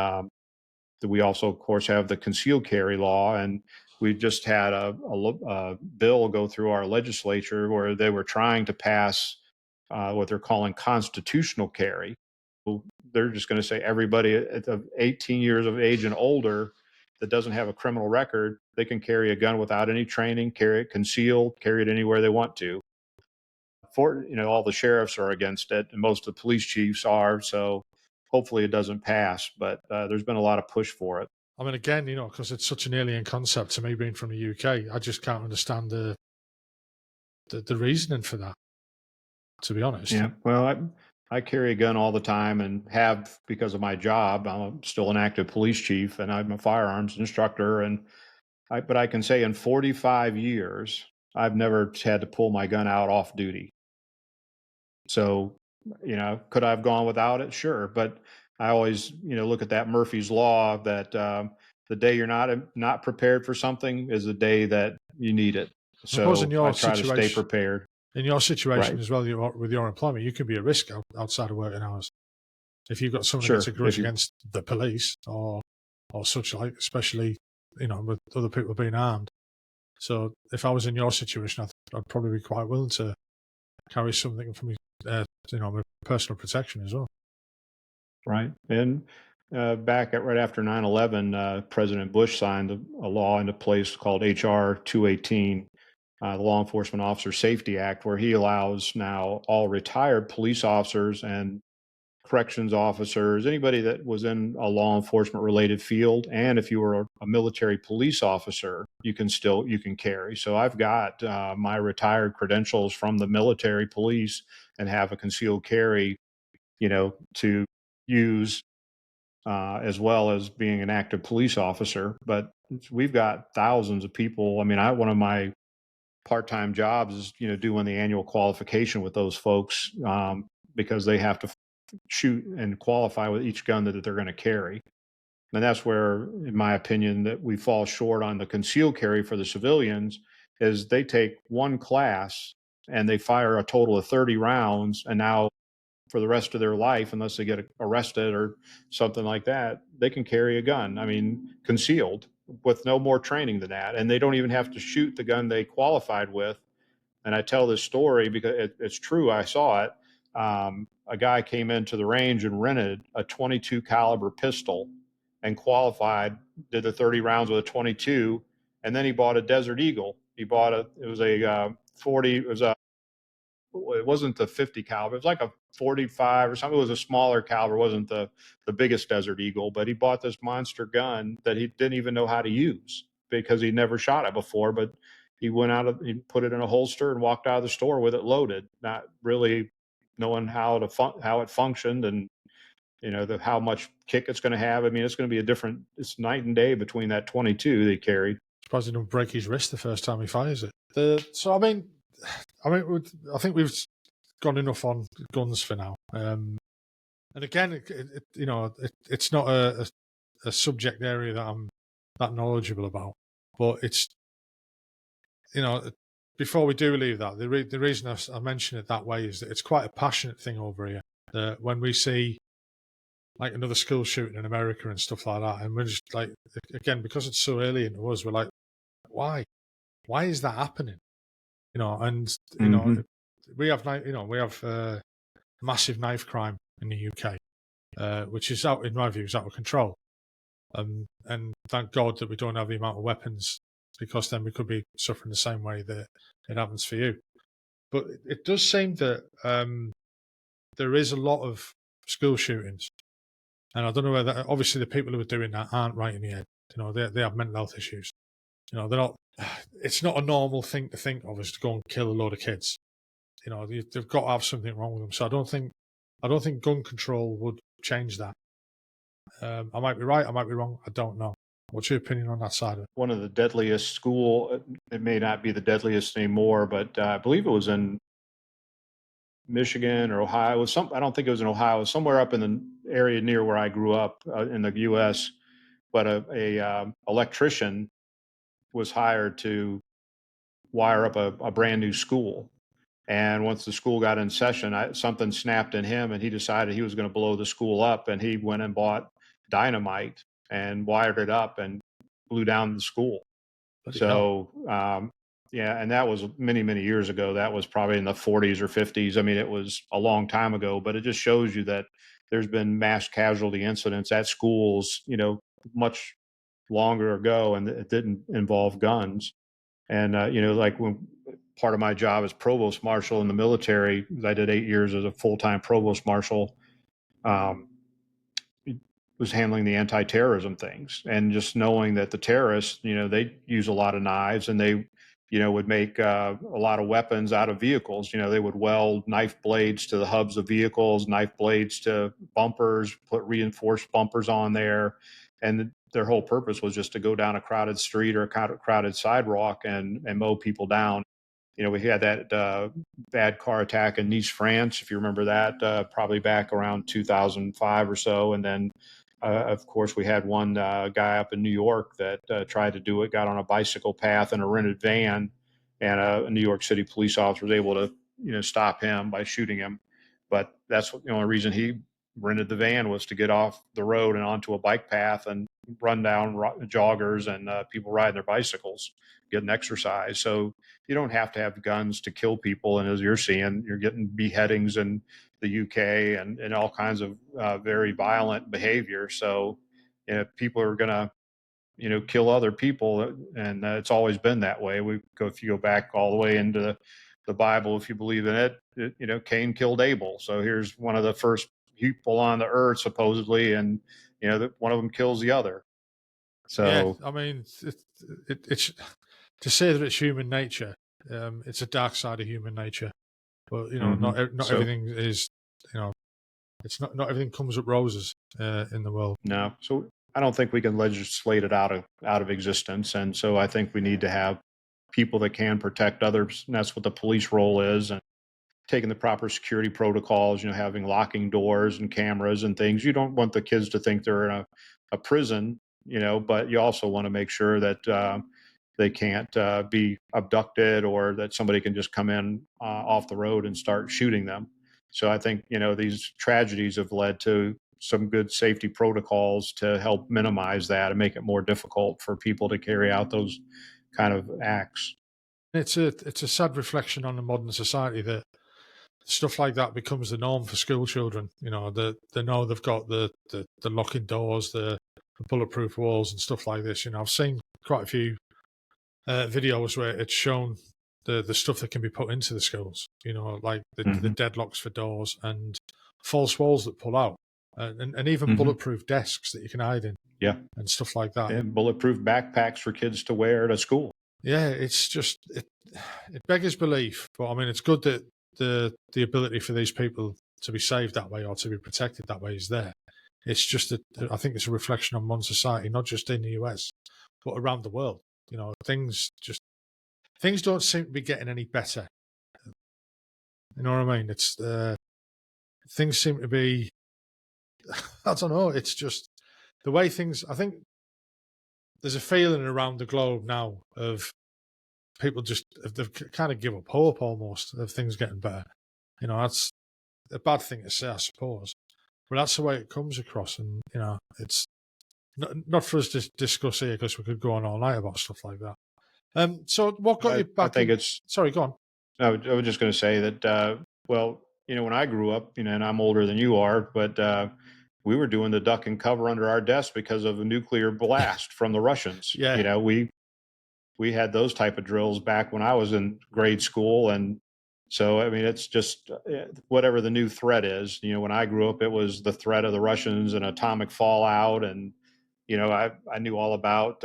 B: we also, of course, have the concealed carry law, and we just had a bill go through our legislature where they were trying to pass what they're calling constitutional carry. They're just going to say everybody at 18 years of age and older that doesn't have a criminal record, they can carry a gun without any training, carry it concealed, carry it anywhere they want to. All the sheriffs are against it, and most of the police chiefs are. So hopefully it doesn't pass, but there's been a lot of push for it.
A: I mean, again, because it's such an alien concept to me being from the UK, I just can't understand the reasoning for that, to be honest.
B: Yeah, well, I carry a gun all the time and have because of my job. I'm still an active police chief, and I'm a firearms instructor. But I can say in 45 years, I've never had to pull my gun out off duty. So, could I have gone without it? Sure, but I always, look at that Murphy's law that the day you're not prepared for something is the day that you need it. So I try to stay prepared.
A: In your situation as well, with your employment, you can be a risk outside of working hours. If you've got someone that's a grudge against the police or such like, especially, with other people being armed. So if I was in your situation, I'd probably be quite willing to carry something for me, with personal protection as well.
B: Right. And right after 9/11, President Bush signed a law into place called HR 218, the Law Enforcement Officer Safety Act, where he allows now all retired police officers and corrections officers, anybody that was in a law enforcement related field, and if you were a military police officer, you can carry. So I've got my retired credentials from the military police and have a concealed carry, to use as well as being an active police officer. But we've got thousands of people. I mean, one of my part-time jobs is doing the annual qualification with those folks because they have to shoot and qualify with each gun that they're going to carry. And that's where, in my opinion, that we fall short on the concealed carry for the civilians is they take one class and they fire a total of 30 rounds, and now for the rest of their life, unless they get arrested or something like that, they can carry a gun. I mean, concealed with no more training than that. And they don't even have to shoot the gun they qualified with. And I tell this story because it's true. I saw it. A guy came into the range and rented a 22 caliber pistol and qualified, did the 30 rounds with a 22. And then he bought a Desert Eagle. It was a 40, it wasn't the 50 caliber. It was like a 45 or something. It was a smaller caliber. It wasn't the biggest Desert Eagle, but he bought this monster gun that he didn't even know how to use because he'd never shot it before. But he he put it in a holster and walked out of the store with it loaded, not really knowing how it functioned and how much kick it's going to have. I mean, it's going to be it's night and day between that 22 they carried.
A: Surprised he don't break his wrist the first time he fires it. I think we've gone enough on guns for now. And again, it's not a subject area that I'm that knowledgeable about. But it's, before we do leave that, the reason I mention it that way is that it's quite a passionate thing over here. That when we see like another school shooting in America and stuff like that, and we're just like, again, because it's so alien to us, we're like, why? Why is that happening? We have massive knife crime in the UK, which is in my view, is out of control. And thank God that we don't have the amount of weapons, because then we could be suffering the same way that it happens for you. But it does seem that there is a lot of school shootings, and I don't know whether obviously the people who are doing that aren't right in the head. They have mental health issues. They're not. It's not a normal thing to think of as to go and kill a load of kids. They've got to have something wrong with them. So I don't think gun control would change that. I might be right. I might be wrong. I don't know. What's your opinion on that side of it?
B: One of the deadliest it may not be the deadliest anymore, but I believe it was in Michigan or Ohio. I don't think it was in Ohio. It was somewhere up in the area near where I grew up in the U.S. But a electrician was hired to wire up a brand new school, And once the school got in session, something snapped in him, and he decided he was going to blow the school up. And he went and bought dynamite and wired it up and blew down the school.
A: Bloody hell.
B: So, yeah, and that was many, many years ago. That was probably in the 40s or 50s. I mean, it was a long time ago, but it just shows you that there's been mass casualty incidents at schools, much longer ago, and it didn't involve guns. And, like when part of my job as provost marshal in the military, I did 8 years as a full-time provost marshal. Um, was handling the anti-terrorism things, and just knowing that the terrorists, they use a lot of knives, and they, would make a lot of weapons out of vehicles. They would weld knife blades to the hubs of vehicles, knife blades to bumpers, put reinforced bumpers on there, and their whole purpose was just to go down a crowded street or a crowded sidewalk and mow people down. We had that bad car attack in Nice, France, if you remember that, probably back around 2005 or so. And then, of course, we had one guy up in New York that tried to do it, got on a bicycle path in a rented van, and a New York City police officer was able to, stop him by shooting him. But that's the only reason he rented the van, was to get off the road and onto a bike path and run down joggers and people riding their bicycles, getting exercise. So you don't have to have guns to kill people. And as you're seeing, you're getting beheadings in the UK and all kinds of very violent behavior. So people are going to, kill other people. And it's always been that way. If you go back all the way into the Bible, if you believe in it, Cain killed Abel. So here's one of the first people on the earth, supposedly. And, one of them kills the other.
A: Yeah,
B: So,
A: I mean, it's to say that it's human nature. It's a dark side of human nature, but not everything is. It's not everything comes up roses in the world.
B: No. So I don't think we can legislate it out of existence. And so I think we need to have people that can protect others. And that's what the police role is. And taking the proper security protocols, having locking doors and cameras and things. You don't want the kids to think they're in a prison, but you also want to make sure that they can't be abducted, or that somebody can just come in off the road and start shooting them. So I think, these tragedies have led to some good safety protocols to help minimize that and make it more difficult for people to carry out those kind of acts.
A: It's a sad reflection on the modern society that stuff like that becomes the norm for school children. They know they've got the locking doors, the bulletproof walls and stuff like this. I've seen quite a few videos where it's shown the stuff that can be put into the schools. Like the deadlocks for doors and false walls that pull out, and even bulletproof desks that you can hide in.
B: Yeah,
A: and stuff like that.
B: And bulletproof backpacks for kids to wear to school.
A: Yeah, it's just it beggars belief. But I mean, it's good that the ability for these people to be saved that way or to be protected that way is there. It's just that I think it's a reflection on modern society, not just in the US, but around the world. Things don't seem to be getting any better. You know what I mean? It's things seem to be. I don't know. It's just the way things. I think there's a feeling around the globe now of people they've kind of give up hope almost of things getting better. That's a bad thing to say, I suppose, but that's the way it comes across. And it's not for us to discuss here, because we could go on all night about stuff like that. So what got you back?
B: I think it's.
A: Sorry, go on.
B: I was just going to say that. Well, when I grew up, and I'm older than you are, but we were doing the duck and cover under our desk because of a nuclear blast from the Russians.
A: Yeah.
B: We had those type of drills back when I was in grade school. And so, I mean, it's just whatever the new threat is. When I grew up, it was the threat of the Russians and atomic fallout. And, I knew all about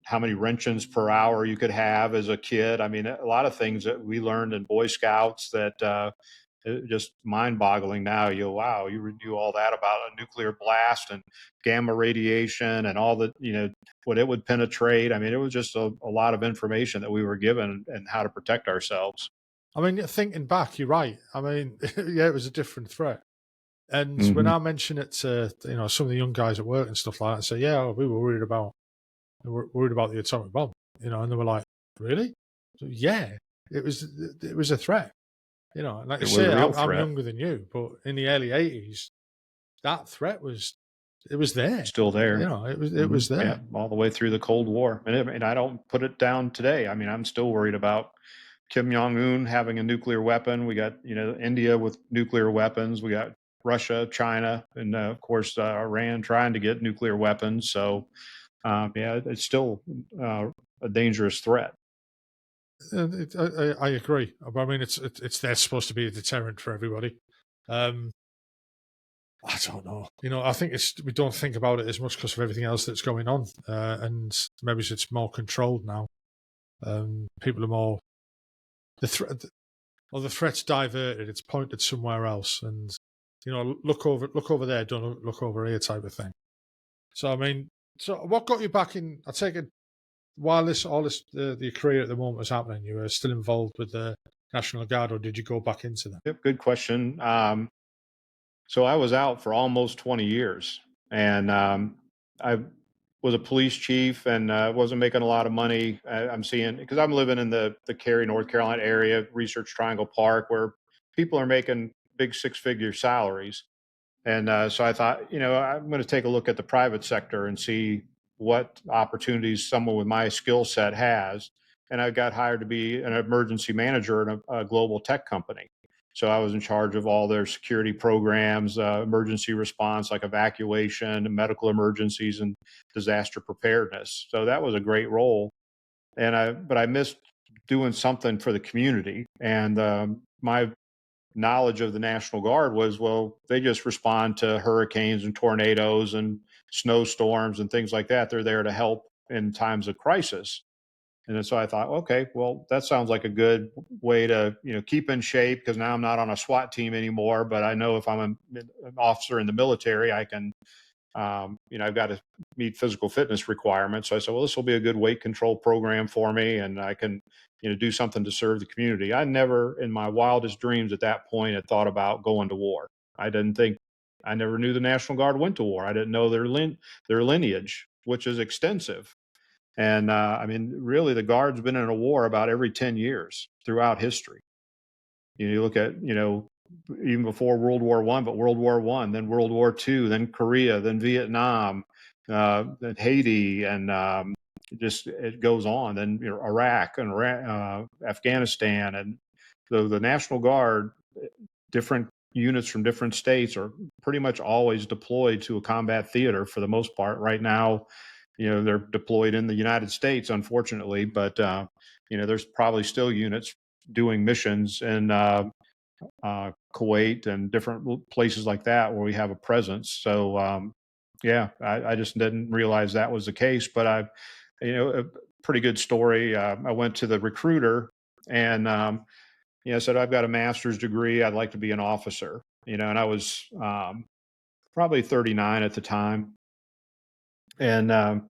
B: how many wrenchings per hour you could have as a kid. I mean, a lot of things that we learned in Boy Scouts that just mind-boggling now. Wow, you knew all that about a nuclear blast and gamma radiation and all that, what it would penetrate. I mean, it was just a lot of information that we were given, and how to protect ourselves.
A: I mean, thinking back, you're right. I mean, yeah, it was a different threat. And when I mention it to some of the young guys at work and stuff like that, I say, yeah, we were worried about the atomic bomb, and they were like, really? So, yeah, it was a threat. Like you
B: It was
A: say,
B: a real
A: I'm
B: threat.
A: younger than you, but in the early 80s, that threat was there.
B: Still there.
A: It was
B: Yeah,
A: there.
B: all the way through the Cold War. And I don't put it down today. I mean, I'm still worried about Kim Jong Un having a nuclear weapon. We got, India with nuclear weapons. We got Russia, China, and of course, Iran trying to get nuclear weapons. So, yeah, it's still a dangerous threat.
A: I agree. I mean, it's there supposed to be a deterrent for everybody. I don't know. I think we don't think about it as much because of everything else that's going on, and maybe it's more controlled now. People are more the threat's diverted. It's pointed somewhere else, and look over there. Don't look over here, type of thing. So I mean, what got you back in? I take it while your career at the moment was happening, you were still involved with the National Guard, or did you go back into them?
B: Yep, good question. So I was out for almost 20 years, and I was a police chief and wasn't making a lot of money. I'm seeing because I'm living in the Cary, North Carolina area, Research Triangle Park, where people are making big six-figure salaries. And so I thought, I'm going to take a look at the private sector and see what opportunities someone with my skill set has. And I got hired to be an emergency manager in a global tech company. So I was in charge of all their security programs, emergency response, like evacuation, medical emergencies, and disaster preparedness. So that was a great role. But I missed doing something for the community. And my knowledge of the National Guard was, well, they just respond to hurricanes and tornadoes and snowstorms and things like that. They're there to help in times of crisis. And so I thought, okay, well, that sounds like a good way to, keep in shape because now I'm not on a SWAT team anymore. But I know if I'm an officer in the military, I can, I've got to meet physical fitness requirements. So I said, well, this will be a good weight control program for me, and I can, do something to serve the community. I never, in my wildest dreams at that point, had thought about going to war. I didn't think, I never knew the National Guard went to war. I didn't know their lineage, which is extensive. And I mean, really, the Guard's been in a war about every 10 years throughout history. You look at, even before World War One, but World War One, then World War Two, then Korea, then Vietnam, then Haiti, and just it goes on. Then Iraq and Afghanistan, and the National Guard, different units from different states are pretty much always deployed to a combat theater for the most part. Right now, they're deployed in the United States, unfortunately, but there's probably still units doing missions in Kuwait and different places like that where we have a presence. So yeah, I just didn't realize that was the case. But a pretty good story. I went to the recruiter and said I've got a master's degree. I'd like to be an officer. And I was probably 39 at the time, and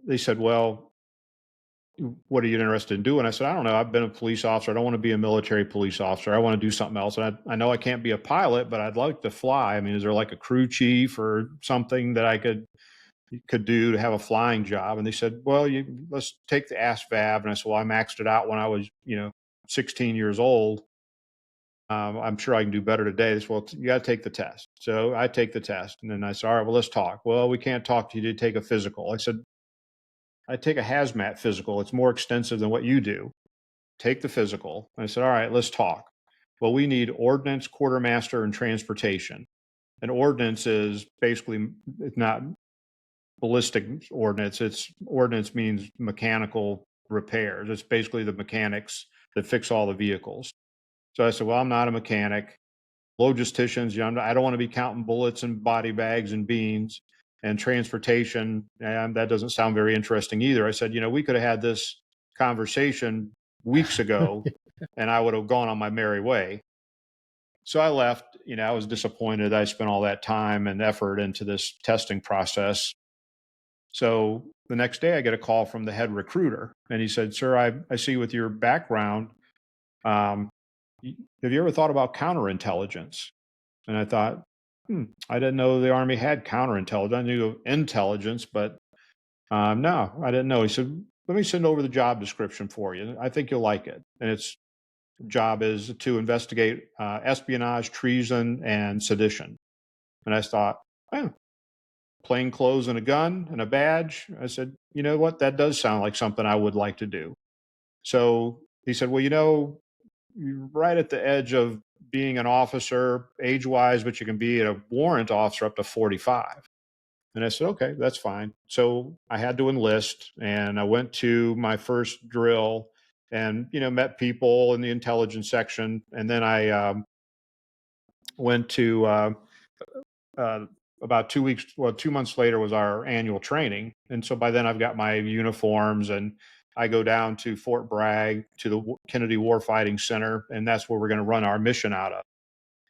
B: they said, well, what are you interested in doing? I said, I don't know. I've been a police officer. I don't want to be a military police officer. I want to do something else. And I know I can't be a pilot, but I'd like to fly. I mean, is there like a crew chief or something that I could do to have a flying job? And they said, well, let's take the ASVAB. And I said, well, I maxed it out when I was, 16 years old. I'm sure I can do better today. They said, well, you got to take the test. So I take the test. And then I said, all right, well, let's talk. Well, we can't talk to you to take a physical. I said, I take a hazmat physical. It's more extensive than what you do. Take the physical. And I said, all right, let's talk. Well, we need ordnance, quartermaster, and transportation. And ordnance is basically, it's not ballistic ordnance. It's ordnance means mechanical repairs. It's basically the mechanics that fix all the vehicles. So I said, well, I'm not a mechanic. Logisticians, I don't want to be counting bullets and body bags and beans. And transportation, and that doesn't sound very interesting either. I said, we could have had this conversation weeks ago and I would have gone on my merry way. So I left, I was disappointed. I spent all that time and effort into this testing process. So the next day I get a call from the head recruiter and he said, sir, I see with your background, have you ever thought about counterintelligence? And I thought, I didn't know the Army had counterintelligence. I knew of intelligence, but no, I didn't know. He said, let me send over the job description for you. I think you'll like it. And it's job is to investigate espionage, treason, and sedition. And I thought, oh, plain clothes and a gun and a badge. I said, you know what? That does sound like something I would like to do. So he said, well, you're right at the edge of being an officer age wise, but you can be a warrant officer up to 45. And I said, okay, that's fine. So I had to enlist and I went to my first drill and, met people in the intelligence section. And then I went to uh, about 2 weeks, well, 2 months later was our annual training. And so by then I've got my uniforms and I go down to Fort Bragg to the Kennedy Warfighting Center. And that's where we're going to run our mission out of.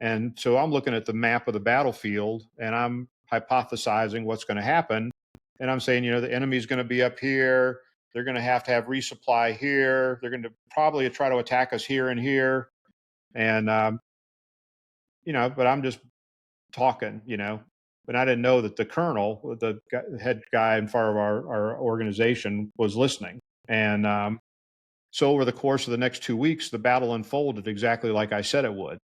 B: And so I'm looking at the map of the battlefield and I'm hypothesizing what's going to happen. And I'm saying, the enemy's going to be up here. They're going to have resupply here. They're going to probably try to attack us here and here. And, but I'm just talking, but I didn't know that the colonel, the head guy in front of our organization, was listening. And so over the course of the next 2 weeks, the battle unfolded exactly like I said it would.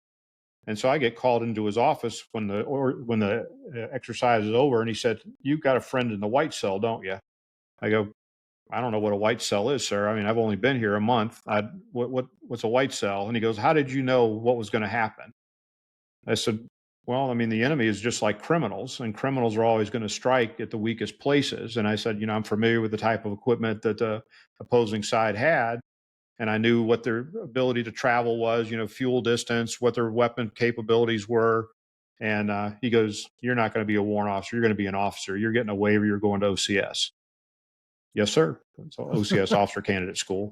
B: And so I get called into his office when the exercise is over, and he said, "You've got a friend in the white cell, don't you?" I go, "I don't know what a white cell is, sir. I mean, I've only been here a month. What's a white cell?" And he goes, "How did you know what was going to happen?" I said, "Well, I mean, the enemy is just like criminals, and criminals are always going to strike at the weakest places." And I said, "I'm familiar with the type of equipment that the opposing side had, and I knew what their ability to travel was, fuel distance, what their weapon capabilities were." And he goes, "You're not going to be a warrant officer. You're going to be an officer. You're getting a waiver. You're going to OCS." Yes, sir. So OCS, Officer Candidate School.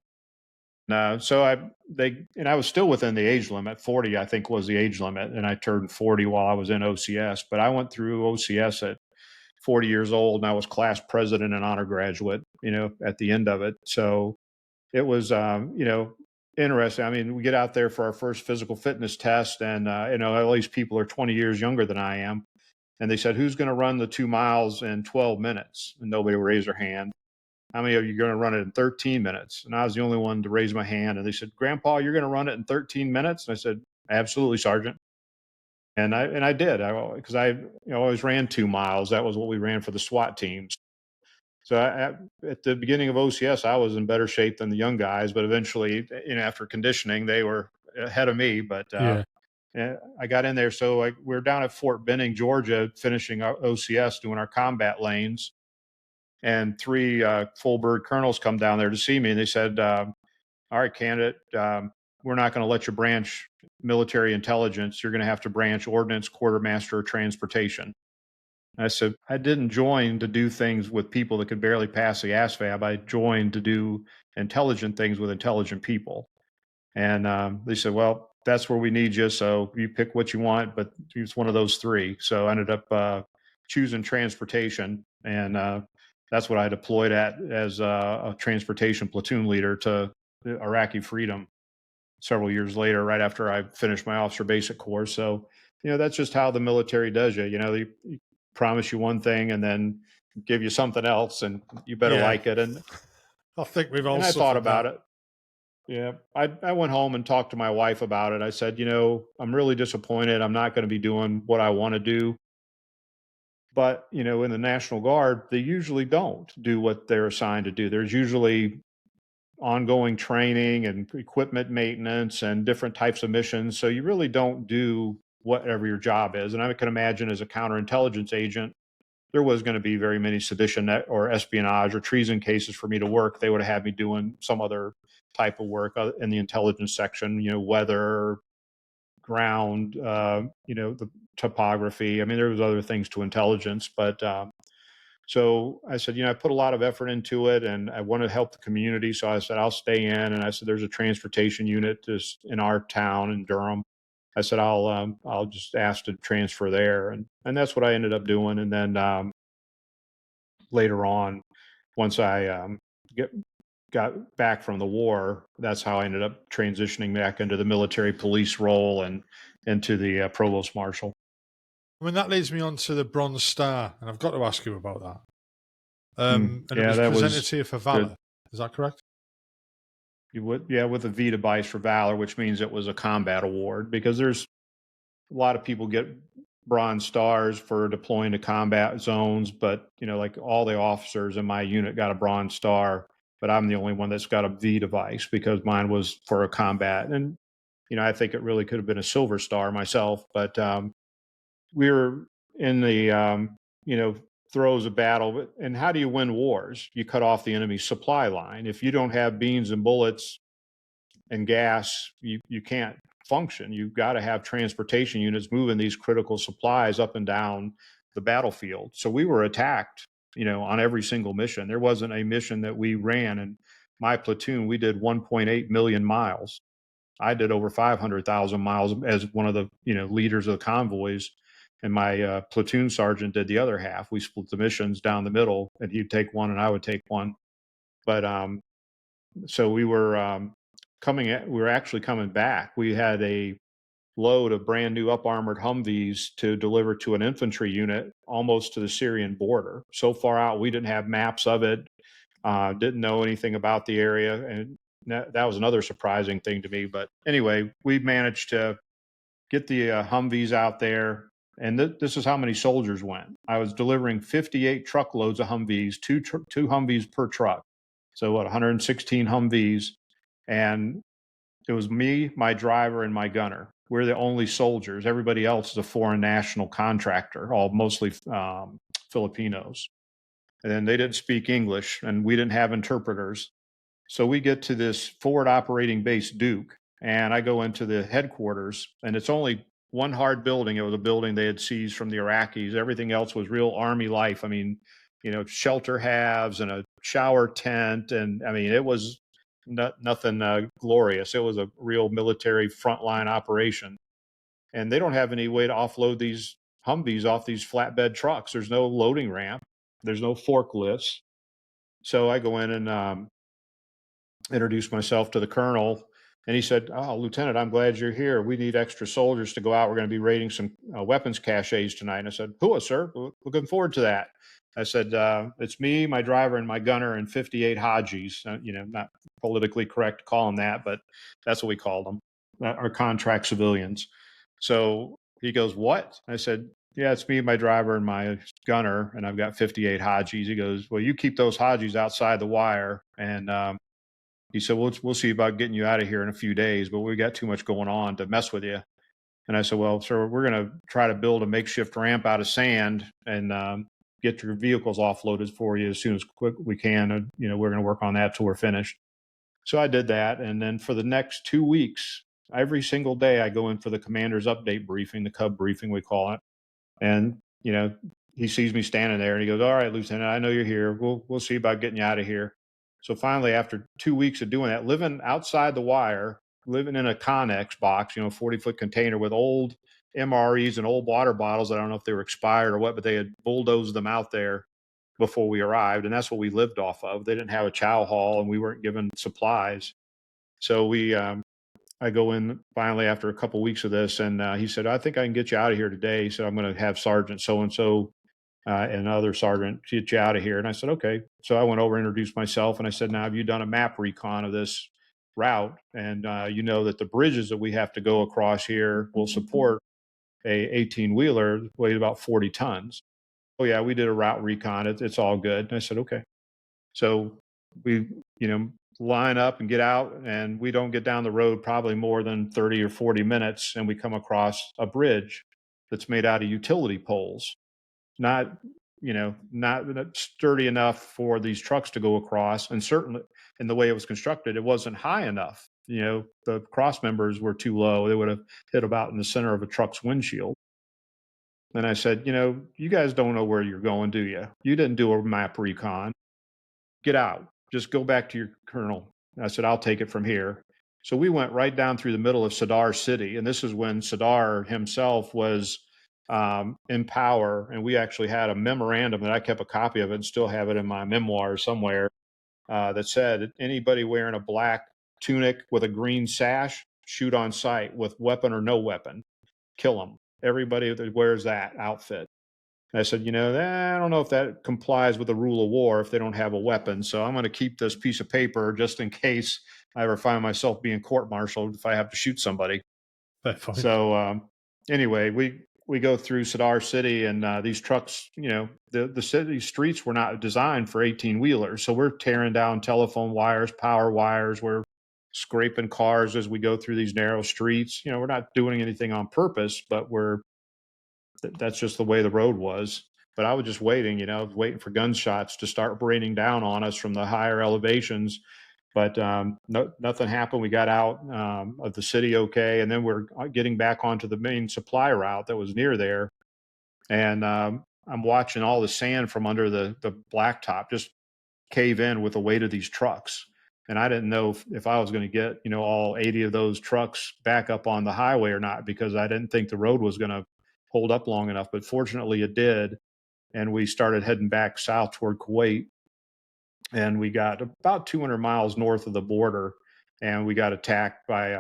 B: So I was still within the age limit. 40, I think, was the age limit, and I turned 40 while I was in OCS. But I went through OCS at 40 years old, and I was class president and honor graduate. At the end of it, so it was interesting. I mean, we get out there for our first physical fitness test, and all these people are 20 years younger than I am, and they said, "Who's going to run the 2 miles in 12 minutes?" And nobody raised their hand. "How many of you are going to run it in 13 minutes?" And I was the only one to raise my hand. And they said, "Grandpa, you're going to run it in 13 minutes?" And I said, "Absolutely, Sergeant." And I did, because I always ran 2 miles. That was what we ran for the SWAT teams. So at the beginning of OCS, I was in better shape than the young guys, but eventually, after conditioning, they were ahead of me. But
A: Yeah.
B: I got in there. So we're down at Fort Benning, Georgia, finishing our OCS, doing our combat lanes. And three full bird colonels come down there to see me. And they said, "All right, candidate, we're not going to let you branch military intelligence. You're going to have to branch ordnance, quartermaster, or transportation." I said, "I didn't join to do things with people that could barely pass the ASVAB. I joined to do intelligent things with intelligent people." And they said, "Well, that's where we need you. So you pick what you want, but it's one of those three." So I ended up choosing transportation. And that's what I deployed at as a transportation platoon leader to Iraqi freedom several years later, right after I finished my officer basic course. So, that's just how the military does you. They promise you one thing and then give you something else, and you better
A: Yeah.
B: like it. And
A: I think we've all
B: I thought
A: suffered
B: about
A: that.
B: it. Yeah, I went home and talked to my wife about it. I said, "I'm really disappointed. I'm not going to be doing what I want to do." But, in the National Guard, they usually don't do what they're assigned to do. There's usually ongoing training and equipment maintenance and different types of missions. So you really don't do whatever your job is. And I can imagine, as a counterintelligence agent, there was going to be very many sedition or espionage or treason cases for me to work. They would have had me doing some other type of work in the intelligence section, weather, ground, the topography. I mean, there was other things to intelligence, but so I said, I put a lot of effort into it and I want to help the community. So I said, I'll stay in. And I said, there's a transportation unit just in our town in Durham. I said, I'll just ask to transfer there. And that's what I ended up doing. And then later on, once I got back from the war, that's how I ended up transitioning back into the military police role and into the provost marshal.
A: I mean, that leads me on to the Bronze Star, and I've got to ask you about that. And it
B: Yeah,
A: was
B: that
A: presented
B: was
A: to you for
B: good.
A: valor. Is that correct?
B: You would, yeah, with a V device for valor, which means it was a combat award, because there's a lot of people get bronze stars for deploying to combat zones, but like all the officers in my unit got a bronze star, but I'm the only one that's got a V device because mine was for a combat. And I think it really could have been a silver star myself, but we were in the throes of battle. And how do you win wars? You cut off the enemy's supply line. If you don't have beans and bullets and gas, you can't function. You've got to have transportation units moving these critical supplies up and down the battlefield. So we were attacked, on every single mission. There wasn't a mission that we ran. And my platoon, we did 1.8 million miles. I did over 500,000 miles as one of the leaders of the convoys, and my platoon sergeant did the other half. We split the missions down the middle, and he'd take one and I would take one. But so we were we were actually coming back. We had a load of brand new up armored Humvees to deliver to an infantry unit almost to the Syrian border. So far out, we didn't have maps of it, didn't know anything about the area. And that was another surprising thing to me. But anyway, we managed to get the Humvees out there. And this is how many soldiers went. I was delivering 58 truckloads of Humvees, two Humvees per truck. So 116 Humvees. And it was me, my driver, and my gunner. We're the only soldiers. Everybody else is a foreign national contractor, all mostly Filipinos. And they didn't speak English, and we didn't have interpreters. So we get to this forward operating base, Duke, and I go into the headquarters, and it's only one hard building. It was a building they had seized from the Iraqis. Everything else was real Army life. I mean, shelter halves and a shower tent. And I mean, it was nothing glorious. It was a real military frontline operation. And they don't have any way to offload these Humvees off these flatbed trucks. There's no loading ramp. There's no forklifts. So I go in and introduced myself to the colonel, and he said, "Oh, Lieutenant, I'm glad you're here. We need extra soldiers to go out. We're going to be raiding some weapons caches tonight." And I said, "Who, sir? Looking forward to that." I said, "It's me, my driver, and my gunner, and 58 Hajis." Not politically correct to call them that, but that's what we called them. That are contract civilians. So he goes, "What?" I said, "Yeah, it's me, my driver, and my gunner, and I've got 58 Hajis." He goes, "Well, you keep those Hajis outside the wire." And he said, "We'll see about getting you out of here in a few days, but we got too much going on to mess with you." And I said, "Well, sir, we're going to try to build a makeshift ramp out of sand and get your vehicles offloaded for you as soon as quick we can. And, we're going to work on that till we're finished." So I did that. And then for the next 2 weeks, every single day, I go in for the commander's update briefing, the Cub briefing, we call it. And, he sees me standing there and he goes, "All right, Lieutenant, I know you're here. We'll see about getting you out of here." So finally, after 2 weeks of doing that, living outside the wire, living in a Connex box, 40-foot container with old MREs and old water bottles. I don't know if they were expired or what, but they had bulldozed them out there before we arrived. And that's what we lived off of. They didn't have a chow hall and we weren't given supplies. So I go in finally after a couple weeks of this, and he said, "I think I can get you out of here today." He said, "I'm going to have Sergeant so-and-so and another sergeant get you out of here." And I said, "Okay." So I went over, introduced myself, and I said, "Now, have you done a map recon of this route? And you know that the bridges that we have to go across here will support a 18-wheeler weighed about 40 tons. "Oh yeah, we did a route recon. It's all good." And I said, "Okay." So we, line up and get out, and we don't get down the road probably more than 30 or 40 minutes, and we come across a bridge that's made out of utility poles, not not sturdy enough for these trucks to go across, and certainly in the way it was constructed, it wasn't high enough. The cross members were too low. They would have hit about in the center of a truck's windshield. And I said, "You guys don't know where you're going, do you? You didn't do a map recon. Get out. Just go back to your colonel." And I said, "I'll take it from here." So we went right down through the middle of Sadar City. And this is when Sadar himself was in power. And we actually had a memorandum that I kept a copy of it and still have it in my memoirs somewhere that said, "Anybody wearing a black tunic with a green sash, shoot on sight with weapon or no weapon, kill them. Everybody that wears that outfit." I said, I don't know if that complies with the rule of war if they don't have a weapon. So I'm going to keep this piece of paper just in case I ever find myself being court-martialed if I have to shoot somebody.
A: Fair point.
B: So anyway, we go through Sadar City, and these trucks, the city streets were not designed for 18-wheelers. So we're tearing down telephone wires, power wires. We're scraping cars as we go through these narrow streets. We're not doing anything on purpose, but that's just the way the road was. But I was just waiting, waiting for gunshots to start raining down on us from the higher elevations. But nothing happened. We got out of the city okay, and then we're getting back onto the main supply route that was near there. And I'm watching all the sand from under the blacktop just cave in with the weight of these trucks. And I didn't know if I was going to get, all 80 of those trucks back up on the highway or not, because I didn't think the road was going to hold up long enough. But fortunately, it did. And we started heading back south toward Kuwait. And we got about 200 miles north of the border, and we got attacked by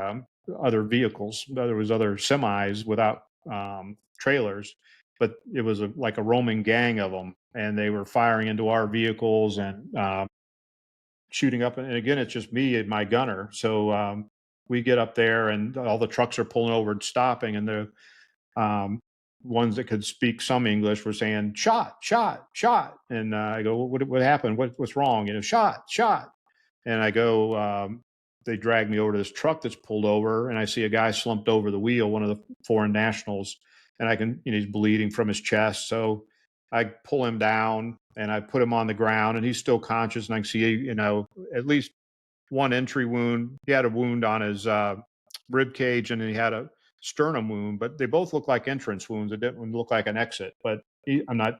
B: other vehicles. There was other semis without trailers, but it was like a roaming gang of them, and they were firing into our vehicles and shooting up. And again, it's just me and my gunner. So we get up there, and all the trucks are pulling over and stopping, and the um, ones that could speak some English were saying "shot, shot, shot," and I go, "What happened? What's wrong?" "Shot, shot." And I go, they drag me over to this truck that's pulled over, and I see a guy slumped over the wheel, one of the foreign nationals, and I can, he's bleeding from his chest. So I pull him down and I put him on the ground, and he's still conscious, and I can see, at least one entry wound. He had a wound on his rib cage, and he had a sternum wound, but they both look like entrance wounds. It didn't look like an exit, but I'm not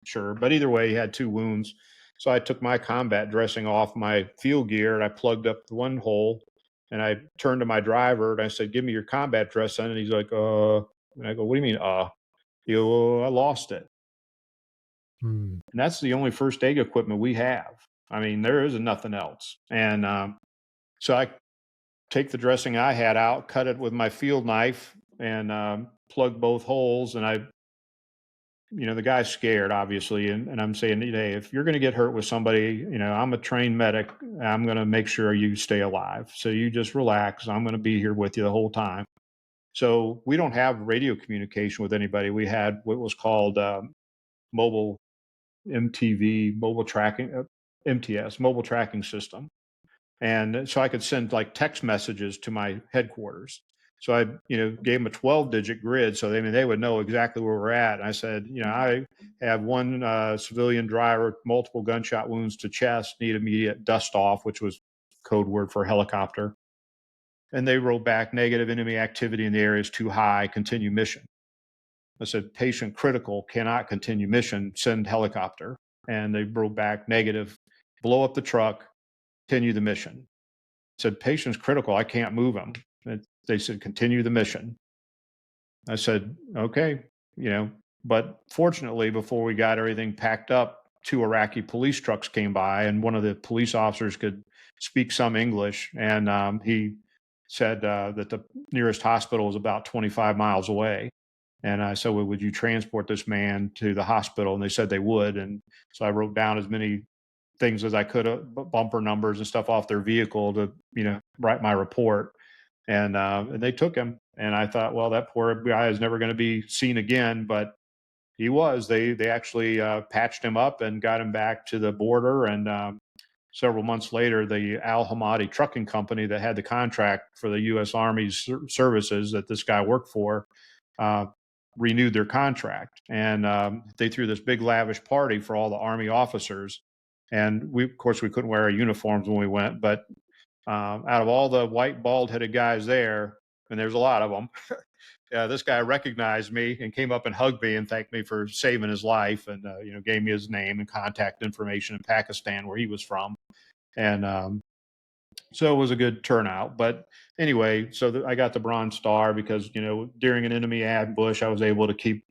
B: sure. But either way, he had two wounds. So I took my combat dressing off my field gear, and I plugged up the one hole, and I turned to my driver and I said, "Give me your combat dressing." And he's like, and I go, "What do you mean, He go, "I lost it."
A: Hmm.
B: And that's the only first aid equipment we have. I mean, there is nothing else. And so I take the dressing I had out, cut it with my field knife, and plug both holes. And the guy's scared, obviously. And I'm saying, "Hey, if you're going to get hurt with somebody, I'm a trained medic. I'm going to make sure you stay alive. So you just relax. I'm going to be here with you the whole time." So we don't have radio communication with anybody. We had what was called mobile MTV, mobile tracking, MTS, mobile tracking system. And so I could send like text messages to my headquarters. So I, gave them a 12-digit grid, so they would know exactly where we're at. And I said, I have one civilian driver, multiple gunshot wounds to chest, need immediate dust off, which was code word for helicopter. And they wrote back, "Negative, enemy activity in the area is too high, continue mission." I said, "Patient critical, cannot continue mission, send helicopter." And they wrote back, "Negative, blow up the truck, continue the mission." Said, "Patient's critical, I can't move him." And they said, "Continue the mission." I said, "Okay," but fortunately, before we got everything packed up, two Iraqi police trucks came by, and one of the police officers could speak some English, and he said that the nearest hospital was about 25 miles away. And I said, "Well, would you transport this man to the hospital?" And they said they would. And so I wrote down as many things as I could, bumper numbers and stuff off their vehicle to, write my report. And they took him. And I thought, well, that poor guy is never going to be seen again. But he was. They actually patched him up and got him back to the border. And several months later, the Al Hamadi trucking company that had the contract for the U.S. Army's services that this guy worked for uh, renewed their contract. And they threw this big lavish party for all the Army officers. And we, of course, we couldn't wear our uniforms when we went, but out of all the white bald-headed guys there, and there's a lot of them, this guy recognized me and came up and hugged me and thanked me for saving his life, and gave me his name and contact information in Pakistan, where he was from. And so it was a good turnout. But anyway, so I got the Bronze Star because during an enemy ambush, I was able to keep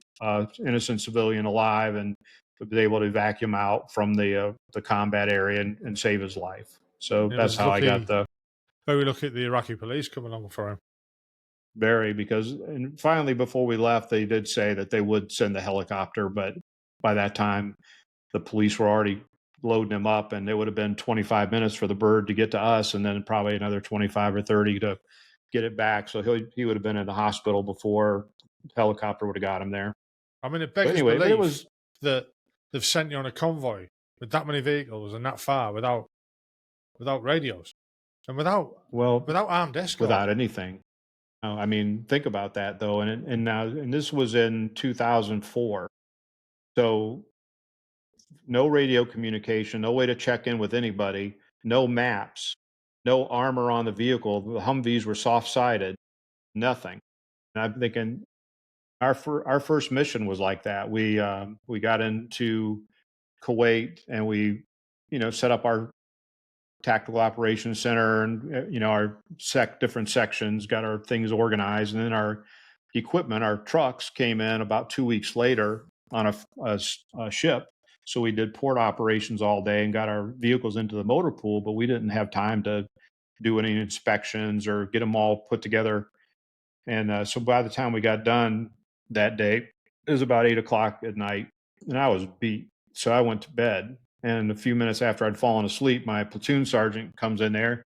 B: innocent civilian alive and was able to evacuate him out from the combat area and save his life. So
A: It
B: that's
A: was
B: how I got
A: lucky,
B: the
A: very lucky the Iraqi police come along for him.
B: Because, and finally, before we left, they did say that they would send the helicopter, but by that time, the police were already loading him up, and it would have been 25 minutes for the bird to get to us, and then probably another 25 or 30 to get it back. So he would have been in the hospital before the helicopter would have got him there.
A: I mean, it
B: But
A: beggars
B: anyway, but it
A: belief
B: was
A: that they've sent you on a convoy with that many vehicles and that far without radios and without
B: well
A: armed escort.
B: without anything. I mean, think about that though, and now and this was in 2004, so no radio communication, no way to check in with anybody, no maps, no armor on the vehicle. The Humvees were soft-sided, nothing. And I'm thinking our first mission was like that. We got into Kuwait and we, set up our tactical operations center and our different sections, got our things organized, and then our equipment, our trucks came in about 2 weeks later on a ship. So we did port operations all day and got our vehicles into the motor pool, but we didn't have time to do any inspections or get them all put together. And so by the time we got done that day, it was about 8 o'clock at night, and I was beat. So I went to bed. And a few minutes after I'd fallen asleep, my platoon sergeant comes in there.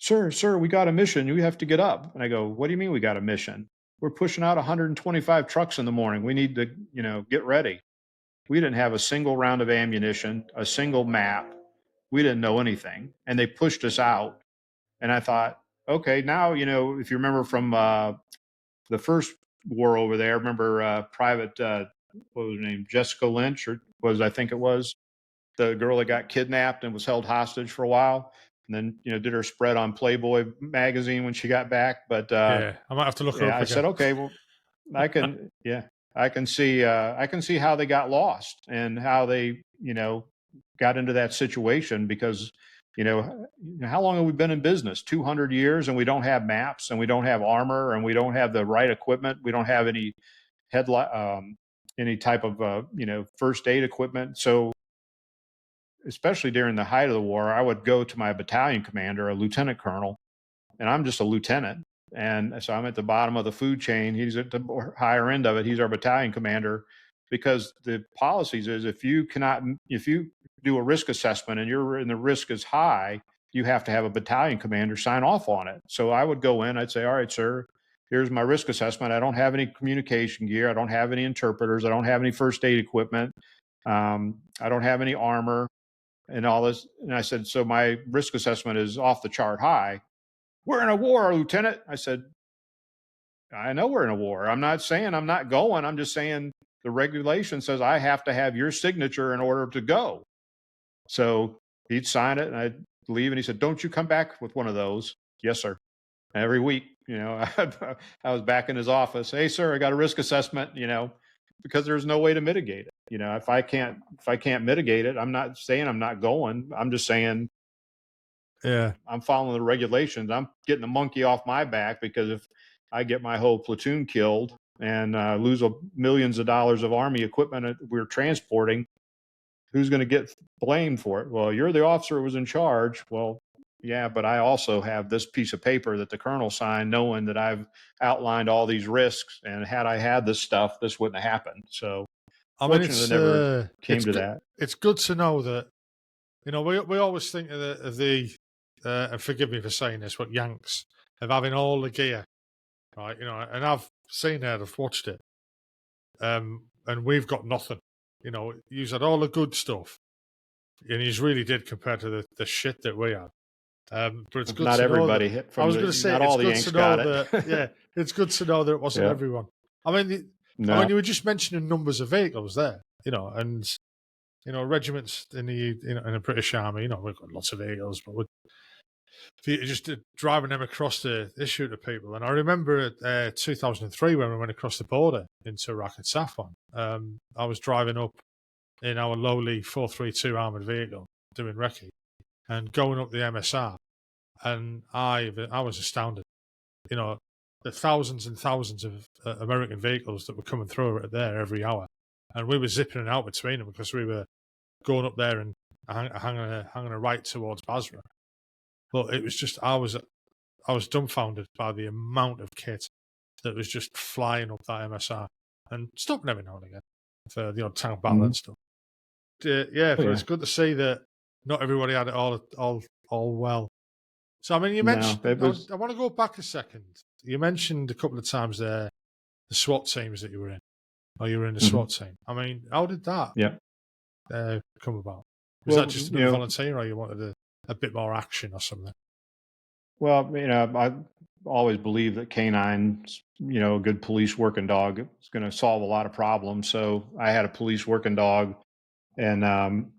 B: Sir, we got a mission. You have to get up. And I go, what do you mean we got a mission? We're pushing out 125 trucks in the morning. We need to, get ready. We didn't have a single round of ammunition, a single map. We didn't know anything. And they pushed us out. And I thought, okay, now, if you remember from the first war over there, remember Private, what was her name? Jessica Lynch, or I think it was the girl that got kidnapped and was held hostage for a while. And then, did her spread on Playboy magazine when she got back. But
A: I might have to look her up
B: I
A: again.
B: said, okay, well, I can see how they got lost and how they, got into that situation because, how long have we been in business? 200 years, and we don't have maps, and we don't have armor, and we don't have the right equipment. We don't have any any type of, first aid equipment. So especially during the height of the war, I would go to my battalion commander, a lieutenant colonel, and I'm just a lieutenant. And so I'm at the bottom of the food chain. He's at the higher end of it. He's our battalion commander, because the policies is if you do a risk assessment and the risk is high, you have to have a battalion commander sign off on it. So I would go in, I'd say, all right, sir, here's my risk assessment. I don't have any communication gear. I don't have any interpreters. I don't have any first aid equipment. I don't have any armor and all this. And I said, so my risk assessment is off the chart high. We're in a war, Lieutenant. I said, I know we're in a war. I'm not saying I'm not going. I'm just saying the regulation says I have to have your signature in order to go. So he'd sign it and I'd leave. And he said, don't you come back with one of those. Yes, sir. And every week, I was back in his office. Hey, sir, I got a risk assessment, because there's no way to mitigate it. If I can't mitigate it, I'm not saying I'm not going. I'm just saying,
A: yeah,
B: I'm following the regulations. I'm getting the monkey off my back, because if I get my whole platoon killed and lose millions of dollars of Army equipment that we're transporting, who's going to get blamed for it? Well, you're the officer who was in charge. Well, yeah, but I also have this piece of paper that the colonel signed, knowing that I've outlined all these risks. And had I had this stuff, this wouldn't have happened. So fortunately, it never came to that.
A: It's good to know that, we always think of the and forgive me for saying this, but Yanks of having all the gear, right? And I've seen it, I've watched it, and we've got nothing. You had all the good stuff, and you really did compared to the shit that we had. But it's good
B: not
A: to
B: everybody
A: know that,
B: hit from
A: I was going to say,
B: not
A: it's
B: all the
A: good
B: Yanks
A: to
B: got
A: know
B: it.
A: that. Yeah, it's good to know that it wasn't everyone. I mean, you were just mentioning numbers of vehicles there, and regiments in the in the British Army. We've got lots of vehicles, but we're just driving them across the issue to people. And I remember 2003 when we went across the border into Iraq and Safwan. I was driving up in our lowly 432 armoured vehicle doing recce and going up the MSR, and I was astounded. The thousands and thousands of American vehicles that were coming through there every hour, and we were zipping out between them because we were going up there and hanging a right towards Basra. But it was just I was dumbfounded by the amount of kit that was just flying up that MSR and stopping every now and again. for the odd tank battle and stuff. Yeah, but it's good to see that not everybody had it all well. So I mean, you mentioned.
B: No, it was.
A: I want to go back a second. You mentioned a couple of times there the SWAT teams that you were in, or you were in the SWAT team. I mean, how did that come about? Was that just another volunteer, or you wanted a bit more action or something?
B: Well, I always believe that canines, a good police working dog is going to solve a lot of problems. So I had a police working dog, and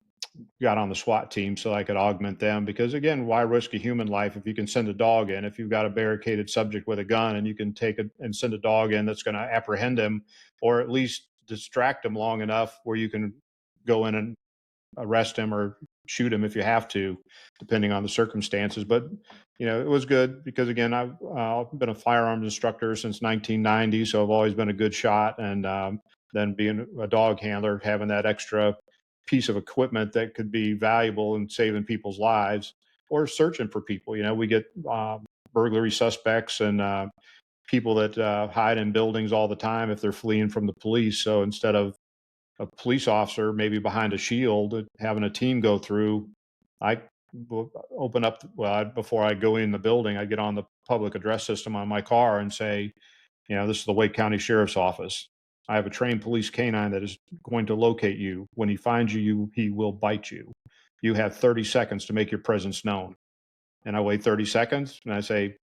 B: got on the SWAT team so I could augment them. Because again, why risk a human life if you can send a dog in? If you've got a barricaded subject with a gun and you can take it and send a dog in that's going to apprehend him, or at least distract him long enough where you can go in and arrest him or shoot him if you have to, depending on the circumstances. But it was good because again, I've been a firearms instructor since 1990, so I've always been a good shot. And then being a dog handler, having that extra piece of equipment that could be valuable in saving people's lives or searching for people. We get burglary suspects and people that hide in buildings all the time if they're fleeing from the police. So instead of a police officer maybe behind a shield having a team go through, I open up, before I go in the building, I get on the public address system on my car and say, this is the Wake County Sheriff's Office. I have a trained police canine that is going to locate you. When he finds you, he will bite you. You have 30 seconds to make your presence known. And I wait 30 seconds and I say,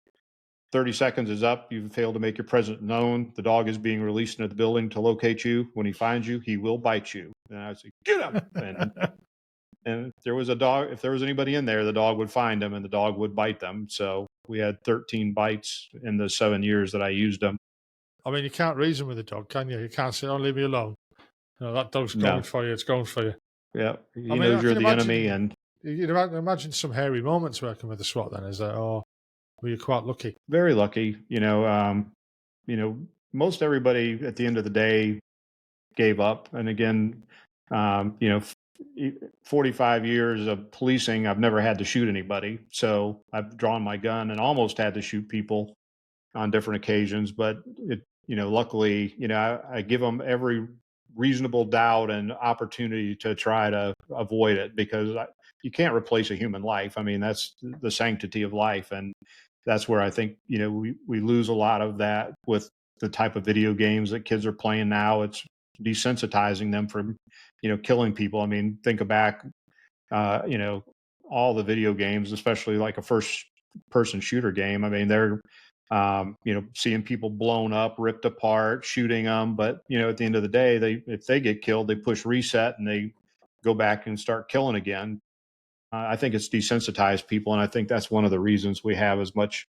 B: 30 seconds is up. You've failed to make your presence known. The dog is being released into the building to locate you. When he finds you, he will bite you. And I say, get up. And if there was a dog, if there was anybody in there, the dog would find them and the dog would bite them. So we had 13 bites in the 7 years that I used them.
A: I mean, you can't reason with a dog, can you? You can't say, "Oh, leave me alone." That dog's going for you. It's going for you.
B: Yeah, he knows you're the enemy, and
A: you imagine some hairy moments working with the SWAT. Then is that, or were you quite lucky?
B: Very lucky. Most everybody at the end of the day gave up. And again, 45 years of policing, I've never had to shoot anybody. So I've drawn my gun and almost had to shoot people on different occasions. But luckily, I give them every reasonable doubt and opportunity to try to avoid it, because you can't replace a human life. I mean, that's the sanctity of life. And that's where I think, we lose a lot of that with the type of video games that kids are playing now. It's desensitizing them from, killing people. I mean, think back, all the video games, especially like a first person shooter game. I mean, they're, seeing people blown up, ripped apart, shooting them. But, at the end of the day, if they get killed, they push reset and they go back and start killing again. I think it's desensitized people. And I think that's one of the reasons we have as much,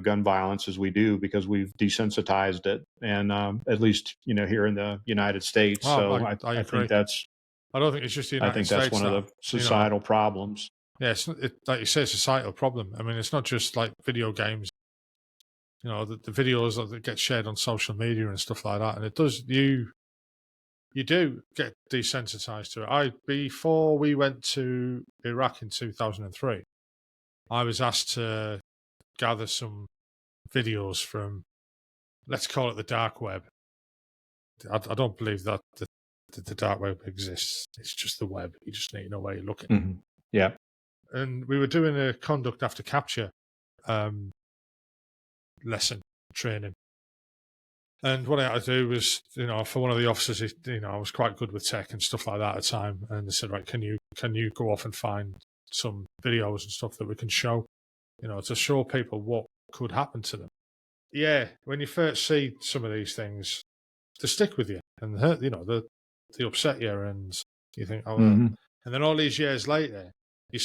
B: gun violence as we do, because we've desensitized it. And at least, here in the United States.
A: Oh,
B: so
A: I
B: think that's,
A: I don't think it's just the United States.
B: I think that's one of the societal problems.
A: Yeah, like you say, it's a societal problem. I mean, it's not just like video games. The videos that get shared on social media and stuff like that, and it does you do get desensitized to it. Before we went to Iraq in 2003, I was asked to gather some videos from, let's call it the dark web. I don't believe that the dark web exists. It's just the web. You just need to know where you're looking.
B: Mm-hmm. Yeah.
A: And we were doing a conduct after capture lesson training. And what I had to do was, for one of the officers, I was quite good with tech and stuff like that at the time. And they said, right, can you go off and find some videos and stuff that we can show, to show people what could happen to them. Yeah, when you first see some of these things, they stick with you and they upset you, and you think, oh,
B: mm-hmm.
A: And then all these years later,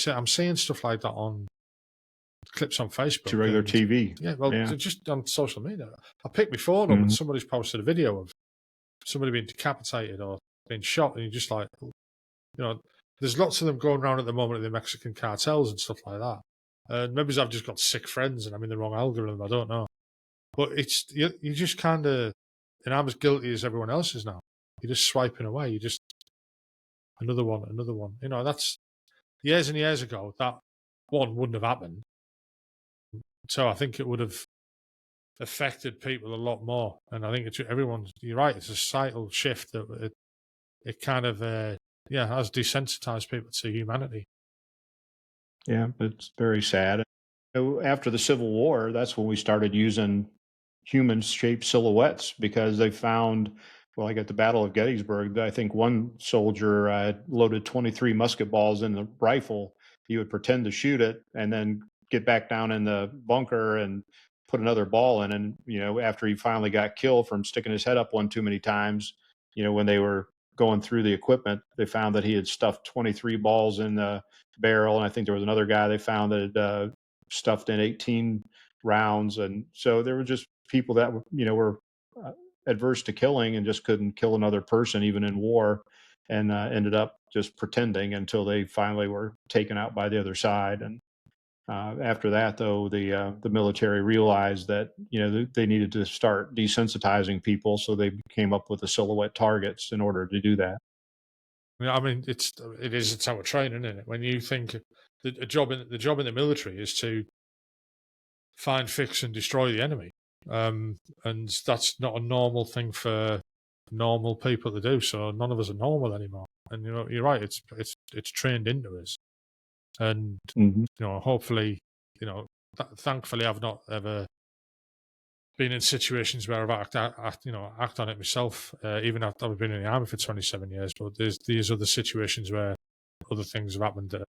A: I'm seeing stuff like that on clips on Facebook.
B: To regular TV.
A: Yeah, just on social media. I pick my phone up and somebody's posted a video of somebody being decapitated or being shot, and you're just like, there's lots of them going around at the moment in the Mexican cartels and stuff like that. And maybe I've just got sick friends and I'm in the wrong algorithm, I don't know. But it's, you just kind of, and I'm as guilty as everyone else is now. You're just swiping away. You just, another one. That's years and years ago, that one wouldn't have happened. So I think it would have affected people a lot more. And I think you're right, it's a societal shift that it kind of has desensitized people to humanity.
B: Yeah, it's very sad. After the Civil War, that's when we started using human-shaped silhouettes because they found, well, like at the Battle of Gettysburg, I think one soldier loaded 23 musket balls in the rifle. He would pretend to shoot it and then get back down in the bunker and put another ball in. And, after he finally got killed from sticking his head up one too many times, when they were going through the equipment, they found that he had stuffed 23 balls in the barrel. And I think there was another guy they found that had stuffed in 18 rounds. And so there were just people that were adverse to killing and just couldn't kill another person even in war, and ended up just pretending until they finally were taken out by the other side. And after that, though, the military realized that they needed to start desensitizing people, so they came up with the silhouette targets in order to do that.
A: I mean, it's our training, isn't it? When you think the job in the military is to find, fix, and destroy the enemy, and that's not a normal thing for normal people to do. So none of us are normal anymore. And you're right. It's trained into us, and hopefully, thankfully, I've not ever been in situations where I've act on it myself, even after I've been in the army for 27 years. But there's these other situations where other things have happened that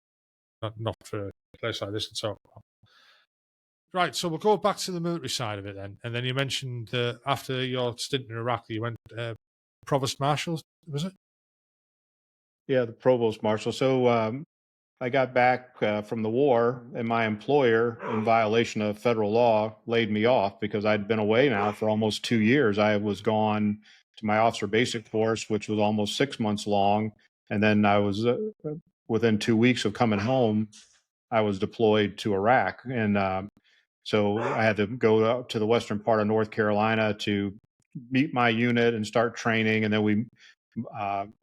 A: are not for a place like this and so on. Right, so we'll go back to the military side of it then. And then you mentioned after your stint in Iraq, you went provost marshal, was it?
B: Yeah, the provost marshal. So I got back from the war, and my employer, in violation of federal law, laid me off because I'd been away now for almost 2 years. I was gone to my officer basic course, which was almost 6 months long. And then I was, within 2 weeks of coming home, I was deployed to Iraq. And so I had to go out to the western part of North Carolina to meet my unit and start training. And then we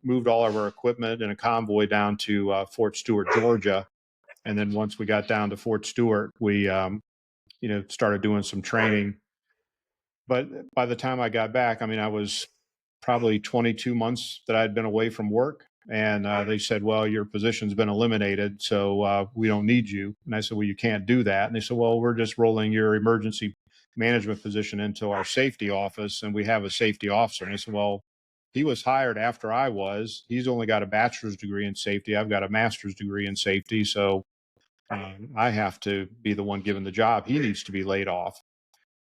B: moved all of our equipment in a convoy down to Fort Stewart, Georgia. And then once we got down to Fort Stewart, we, started doing some training. But by the time I got back, I mean, I was probably 22 months that I'd been away from work. And they said, well, your position's been eliminated, so we don't need you. And I said, well, you can't do that. And they said, well, we're just rolling your emergency management position into our safety office, and we have a safety officer. And I said, well, he was hired after I was. He's only got a bachelor's degree in safety. I've got a master's degree in safety. So I have to be the one given the job. He needs to be laid off.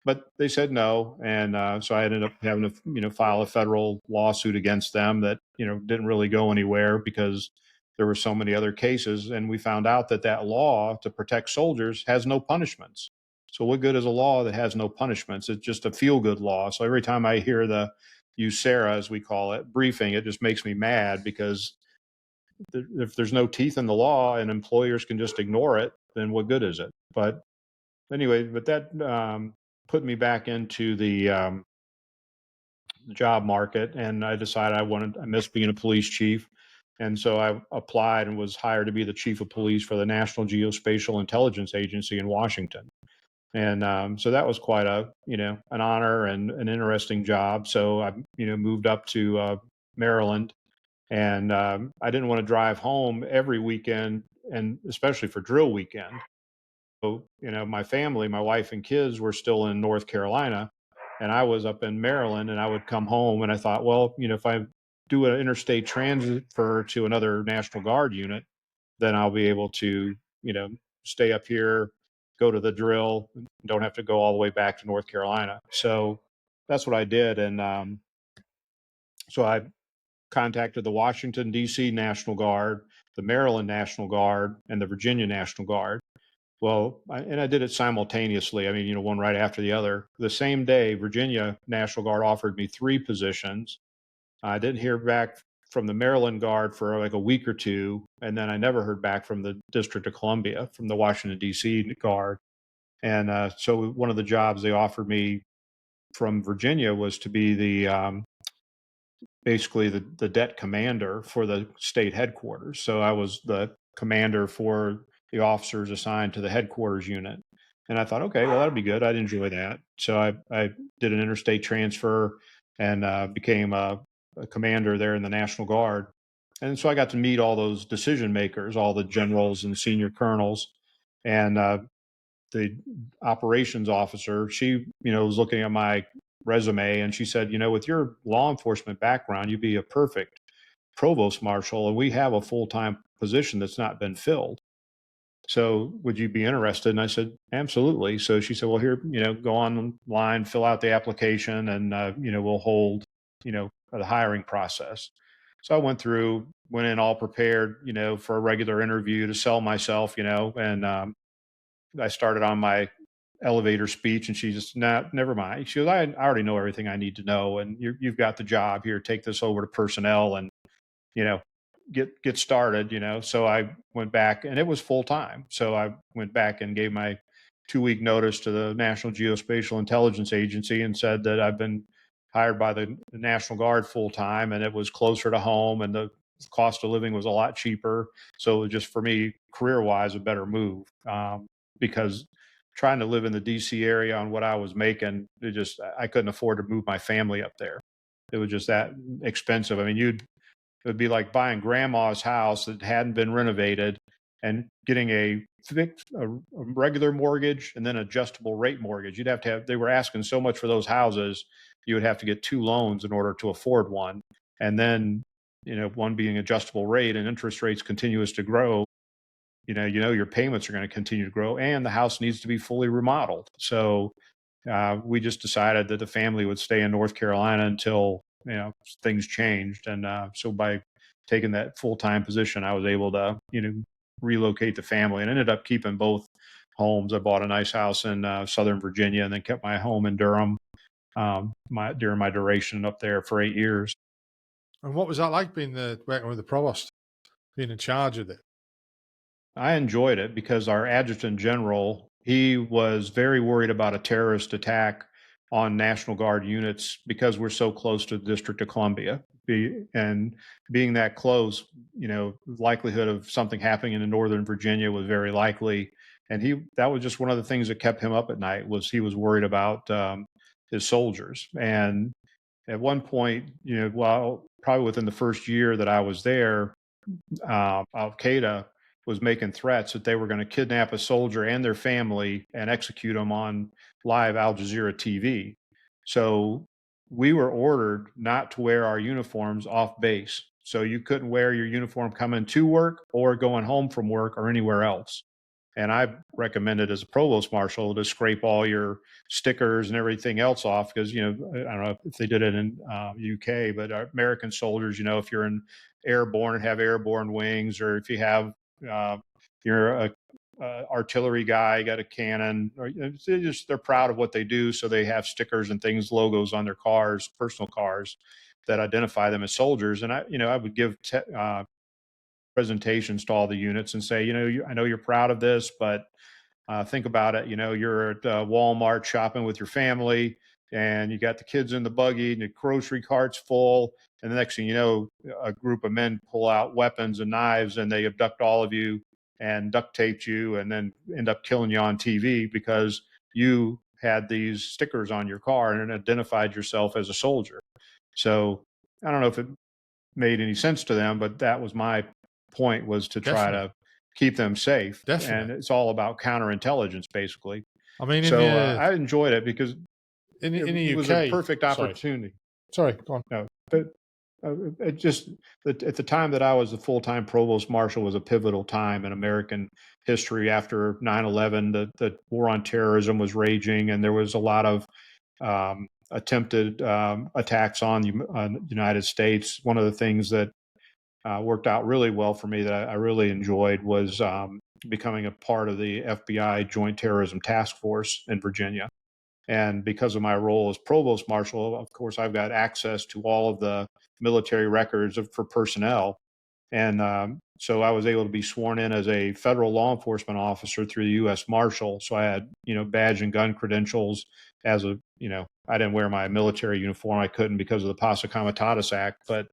B: But they said no, and so I ended up having to, file a federal lawsuit against them that didn't really go anywhere because there were so many other cases, and we found out that that law to protect soldiers has no punishments. So what good is a law that has no punishments? It's just a feel-good law. So every time I hear the USERA, as we call it, briefing, it just makes me mad because if there's no teeth in the law and employers can just ignore it, then what good is it? But anyway, but that put me back into the job market, and I decided I missed being a police chief. And so I applied and was hired to be the chief of police for the National Geospatial Intelligence Agency in Washington. And so that was quite an honor and an interesting job. So I, moved up to Maryland, and I didn't want to drive home every weekend, and especially for drill weekend. So, my family, my wife and kids were still in North Carolina, and I was up in Maryland, and I would come home, and I thought, well, if I do an interstate transfer to another National Guard unit, then I'll be able to, stay up here, go to the drill, don't have to go all the way back to North Carolina. So that's what I did. And so I contacted the Washington, D.C. National Guard, the Maryland National Guard, and the Virginia National Guard. Well, and I did it simultaneously. I mean, one right after the other. The same day, Virginia National Guard offered me 3 positions. I didn't hear back from the Maryland Guard for like a week or two, and then I never heard back from the District of Columbia, from the Washington, D.C. Guard. And so one of the jobs they offered me from Virginia was to be basically the det commander for the state headquarters. So I was the commander for the officers assigned to the headquarters unit. And I thought, okay, well, that'd be good. I'd enjoy that. So I did an interstate transfer and became a a commander there in the National Guard. And so I got to meet all those decision makers, all the generals and senior colonels. And the operations officer, she, was looking at my resume and she said, with your law enforcement background, you'd be a perfect provost marshal, and we have a full-time position that's not been filled. So would you be interested? And I said, absolutely. So she said, well, here, go online, fill out the application, and, we'll hold, the hiring process. So I went in all prepared, for a regular interview to sell myself, and I started on my elevator speech, and she just, nah, never mind. She goes, I already know everything I need to know, and you've got the job here. Take this over to personnel and, you know, get started, So I went back, and it was full time. So I went back and gave my 2-week notice to the National Geospatial Intelligence Agency and said that I've been hired by the National Guard full time, and it was closer to home, and the cost of living was a lot cheaper. So it was just, for me, career wise, a better move, because trying to live in the DC area on what I was making, I couldn't afford to move my family up there. It was just that expensive. I mean, it would be like buying grandma's house that hadn't been renovated and getting a regular mortgage and then adjustable rate mortgage. They were asking so much for those houses, you would have to get 2 loans in order to afford one. And then, one being adjustable rate, and interest rates continuous to grow, your payments are going to continue to grow, and the house needs to be fully remodeled. So we just decided that the family would stay in North Carolina until things changed. And so by taking that full-time position, I was able to relocate the family, and ended up keeping both homes. I bought a nice house in Southern Virginia, and then kept my home in Durham during my duration up there for 8 years.
A: And what was that like, being working with the provost, being in charge of it?
B: I enjoyed it because our adjutant general, he was very worried about a terrorist attack on National Guard units because we're so close to the District of Columbia. And being that close, likelihood of something happening in Northern Virginia was very likely. And that was just one of the things that kept him up at night, was he was worried about his soldiers. And at one point, probably within the first year that I was there, Al Qaeda was making threats that they were going to kidnap a soldier and their family and execute them on live Al Jazeera TV. So we were ordered not to wear our uniforms off base. So you couldn't wear your uniform coming to work or going home from work or anywhere else. And I recommended, as a provost marshal, to scrape all your stickers and everything else off, because, I don't know if they did it in UK, but American soldiers, if you're in airborne and have airborne wings, or if you have, you're a artillery guy, got a cannon, or they're proud of what they do. So they have stickers and things, logos on their cars, personal cars, that identify them as soldiers. And I would give presentations to all the units and say, I know you're proud of this, but think about it. You're at Walmart shopping with your family, and you got the kids in the buggy, and the grocery cart's full. And the next thing you know, a group of men pull out weapons and knives, and they abduct all of you and duct taped you, and then end up killing you on TV because you had these stickers on your car and identified yourself as a soldier. So I don't know if it made any sense to them, but that was my point, was to try to keep them safe.
A: Definitely.
B: And it's all about counterintelligence, basically.
A: I mean,
B: I enjoyed it because
A: in the
B: it
A: UK,
B: was a perfect opportunity.
A: Sorry, go on.
B: No, but it just, at the time that I was the full-time provost marshal, was a pivotal time in American history. After 9/11, the war on terrorism was raging, and there was a lot of attempted attacks on the United States. One of the things that worked out really well for me, that I really enjoyed, was becoming a part of the FBI Joint Terrorism Task Force in Virginia. And because of my role as provost marshal, of course, I've got access to all of the military records for personnel. And so I was able to be sworn in as a federal law enforcement officer through the U.S. Marshal. So I had, badge and gun credentials. I didn't wear my military uniform. I couldn't because of the Posse Comitatus Act, but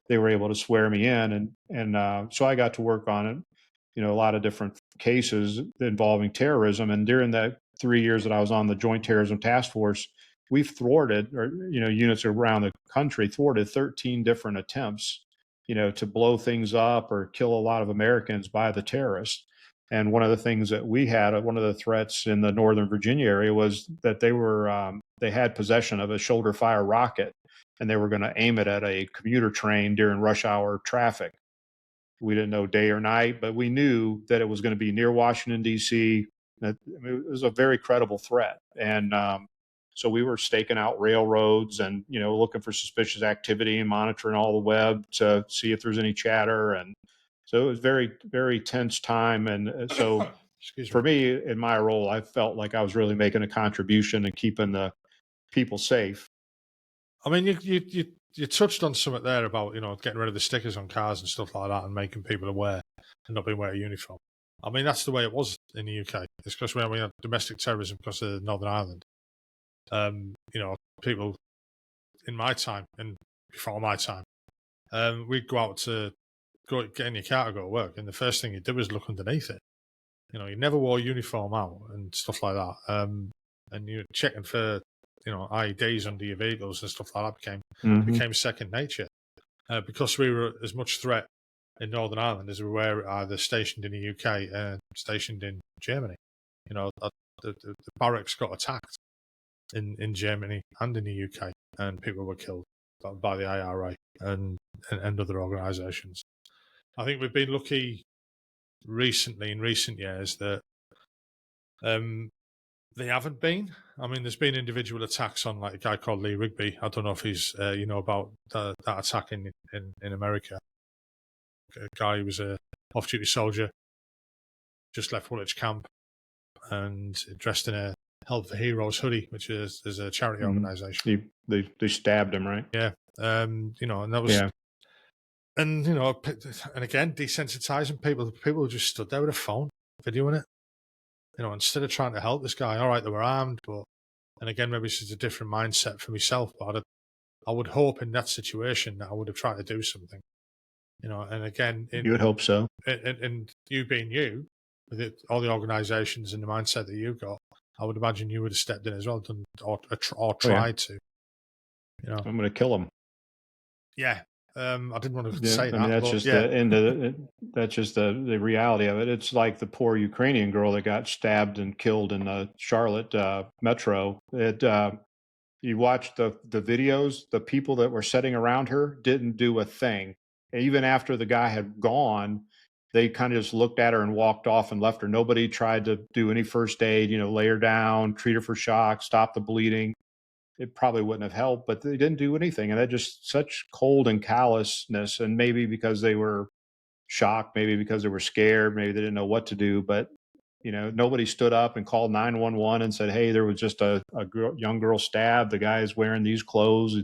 B: they were able to swear me in. And so I got to work on it, a lot of different cases involving terrorism. And during that 3 years that I was on the Joint Terrorism Task Force, we've thwarted, or units around the country thwarted 13 different attempts, to blow things up or kill a lot of Americans by the terrorists. And one of the things that we had, one of the threats in the Northern Virginia area, was that they had possession of a shoulder fire rocket, and they were going to aim it at a commuter train during rush hour traffic. We didn't know day or night, but we knew that it was going to be near Washington, D.C. That, I mean, it was a very credible threat. And so we were staking out railroads and, looking for suspicious activity and monitoring all the web to see if there's any chatter. And so it was very, very tense time. And so for me, in my role, I felt like I was really making a contribution and keeping the people safe.
A: I mean, you touched on something there about, getting rid of the stickers on cars and stuff like that and making people aware and not being wearing a uniform. I mean, that's the way it was in the UK. It's because we had domestic terrorism because of Northern Ireland. People in my time and before my time, we'd go out to get in your car to go to work, and the first thing you did was look underneath it. You never wore a uniform out and stuff like that. And you're checking for, IEDs under your vehicles and stuff like that became second nature. Because we were as much threat in Northern Ireland as we were either stationed in the UK and stationed in Germany. The barracks got attacked in Germany and in the UK, and people were killed by the IRA and other organisations. I think we've been lucky recently, in recent years, that they haven't been. I mean, there's been individual attacks on, like, a guy called Lee Rigby. I don't know if he's, about that attack in America. A guy who was a off-duty soldier, just left Woolwich camp, and dressed in a Help for Heroes hoodie, which is a charity organisation.
B: They stabbed him, right?
A: Yeah. And that was... Yeah. And, and again, desensitizing people. People just stood there with a phone, videoing it. Instead of trying to help this guy, all right, they were armed, and again, maybe this is a different mindset for myself, but I would hope in that situation that I would have tried to do something, and again...
B: You would hope so.
A: And you being you, with all the organisations and the mindset that you've got, I would imagine you would have stepped in as well, or tried to.
B: I'm going to kill him.
A: Yeah. I didn't want to say that.
B: I mean, that's just that's just the reality of it. It's like the poor Ukrainian girl that got stabbed and killed in the Charlotte metro. You watch the videos, the people that were sitting around her didn't do a thing. Even after the guy had gone, they kind of just looked at her and walked off and left her. Nobody tried to do any first aid, lay her down, treat her for shock, stop the bleeding. It probably wouldn't have helped, but they didn't do anything. And that just such cold and callousness. And maybe because they were shocked, maybe because they were scared, maybe they didn't know what to do. But, nobody stood up and called 911 and said, hey, there was just a young girl stabbed. The guy is wearing these clothes.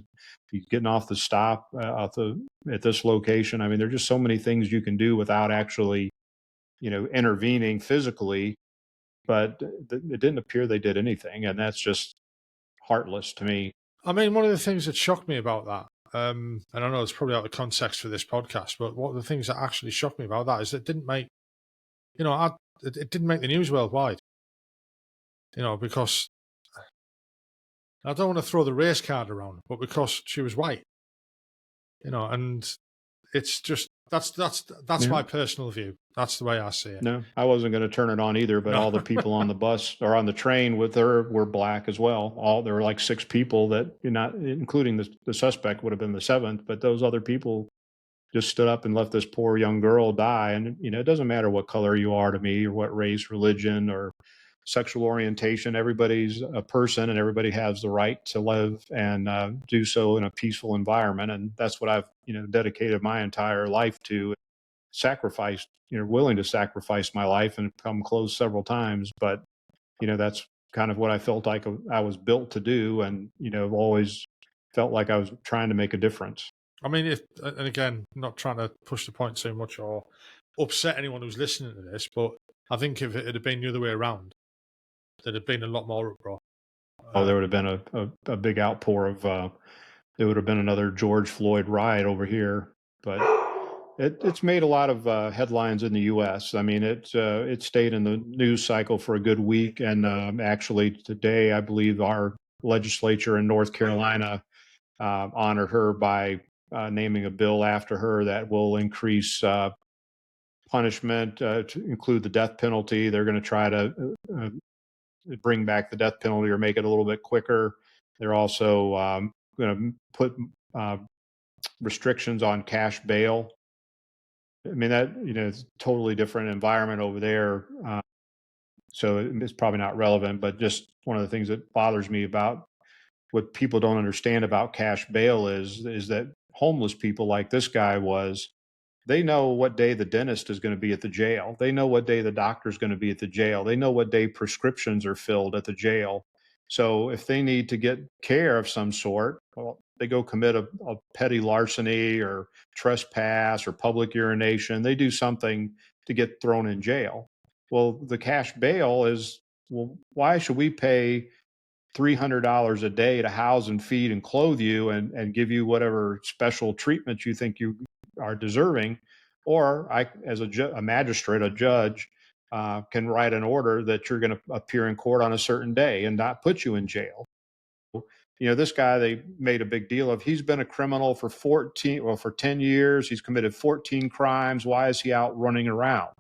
B: He's getting off the stop at this location. I mean, there are just so many things you can do without actually, intervening physically. But it didn't appear they did anything. And that's just heartless to me.
A: I mean, one of the things that shocked me about that, and I know it's probably out of context for this podcast, but one of the things that actually shocked me about that is it didn't make, it didn't make the news worldwide. Because I don't want to throw the race card around, but because she was white, and it's just that's my personal view. That's the way I see it.
B: No, I wasn't going to turn it on either, but all the people on the bus or on the train with her were black as well. There were like 6 people that, not including the suspect would have been the 7th, but those other people just stood up and left this poor young girl die. And, it doesn't matter what color you are to me or what race, religion, or sexual orientation. Everybody's a person and everybody has the right to live and do so in a peaceful environment. And that's what I've, dedicated my entire life to. Sacrificed, willing to sacrifice my life and come close several times. But, that's kind of what I felt like I was built to do. And, I've always felt like I was trying to make a difference.
A: I mean, and again, not trying to push the point too much or upset anyone who's listening to this, but I think if it had been the other way around, there'd have been a lot more uproar.
B: There would have been a big outpour of, there would have been another George Floyd riot over here. But it's made a lot of headlines in the U.S. I mean, it stayed in the news cycle for a good week. And actually today, I believe our legislature in North Carolina honored her by naming a bill after her that will increase punishment to include the death penalty. They're going to try to bring back the death penalty or make it a little bit quicker. They're also going to put restrictions on cash bail. I mean, that, it's a totally different environment over there. So it's probably not relevant, but just one of the things that bothers me about what people don't understand about cash bail is that homeless people like this guy was, they know what day the dentist is going to be at the jail. They know what day the doctor is going to be at the jail. They know what day prescriptions are filled at the jail. So if they need to get care of some sort, well, they go commit a petty larceny or trespass or public urination. They do something to get thrown in jail. Well, the cash bail is, well, why should we pay $300 a day to house and feed and clothe you and give you whatever special treatment you think you are deserving? Or I, as a magistrate, a judge, can write an order that you're going to appear in court on a certain day and not put you in jail. This guy they made a big deal of. He's been a criminal for 10 years. He's committed 14 crimes. Why is he out running around?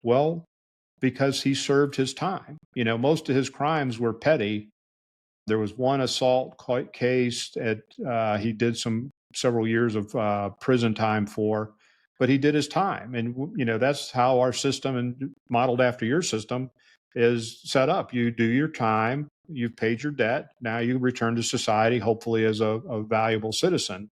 B: Well, because he served his time. Most of his crimes were petty. There was one assault case that he did several years of prison time for, but he did his time. And, that's how our system, and modeled after your system, is set up. You do your time, you've paid your debt, now you return to society, hopefully as a valuable citizen.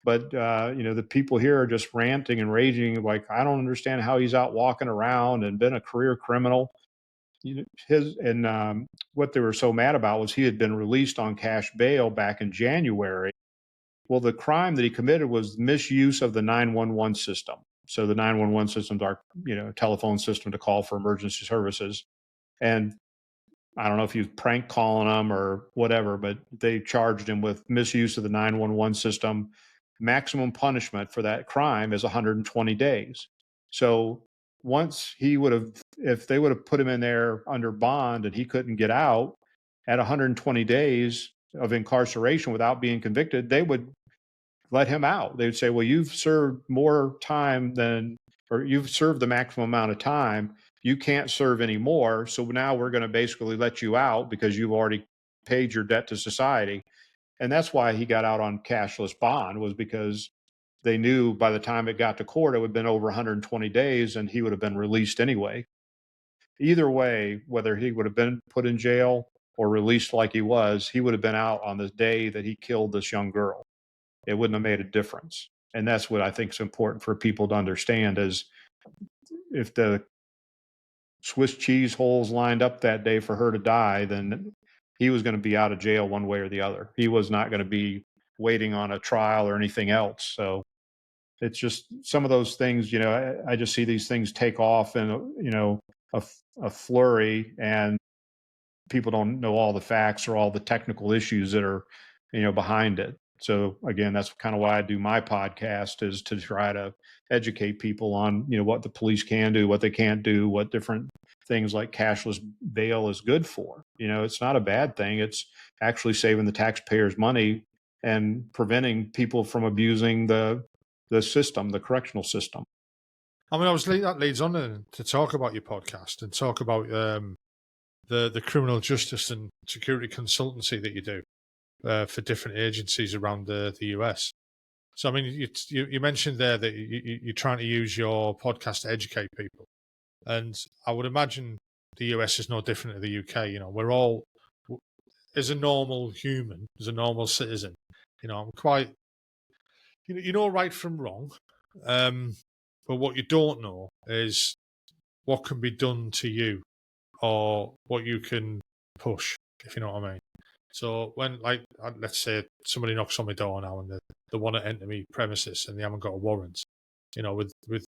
B: But, the people here are just ranting and raging, like, I don't understand how he's out walking around and been a career criminal. What they were so mad about was he had been released on cash bail back in January. Well, the crime that he committed was misuse of the 911 system. So the 911 system's our, telephone system to call for emergency services. And I don't know if he was prank calling them or whatever, but they charged him with misuse of the 911 system. Maximum punishment for that crime is 120 days. So once if they would have put him in there under bond and he couldn't get out at 120 days of incarceration without being convicted, they would let him out. They would say, well, you've served more time or you've served the maximum amount of time. You can't serve anymore. So now we're going to basically let you out because you've already paid your debt to society. And that's why he got out on cashless bond, was because they knew by the time it got to court, it would have been over 120 days and he would have been released anyway. Either way, whether he would have been put in jail or released like he was, he would have been out on the day that he killed this young girl. It wouldn't have made a difference. And that's what I think is important for people to understand, is if the Swiss cheese holes lined up that day for her to die, then he was going to be out of jail one way or the other. He was not going to be waiting on a trial or anything else. So it's just some of those things, I just see these things take off in, a flurry, and people don't know all the facts or all the technical issues that are, behind it. So again, that's kind of why I do my podcast, is to try to educate people on, what the police can do, what they can't do, what different things like cashless bail is good for. It's not a bad thing. It's actually saving the taxpayers money and preventing people from abusing the system, the correctional system.
A: I mean, obviously that leads on to talk about your podcast and talk about the criminal justice and security consultancy that you do for different agencies around the US. So, I mean, you mentioned there that you're trying to use your podcast to educate people. And I would imagine the US is no different to the UK. We're all, as a normal human, as a normal citizen, I'm quite, right from wrong. But what you don't know is what can be done to you, or what you can push, if you know what I mean. So when, let's say somebody knocks on my door now and they want to enter me premises and they haven't got a warrant, with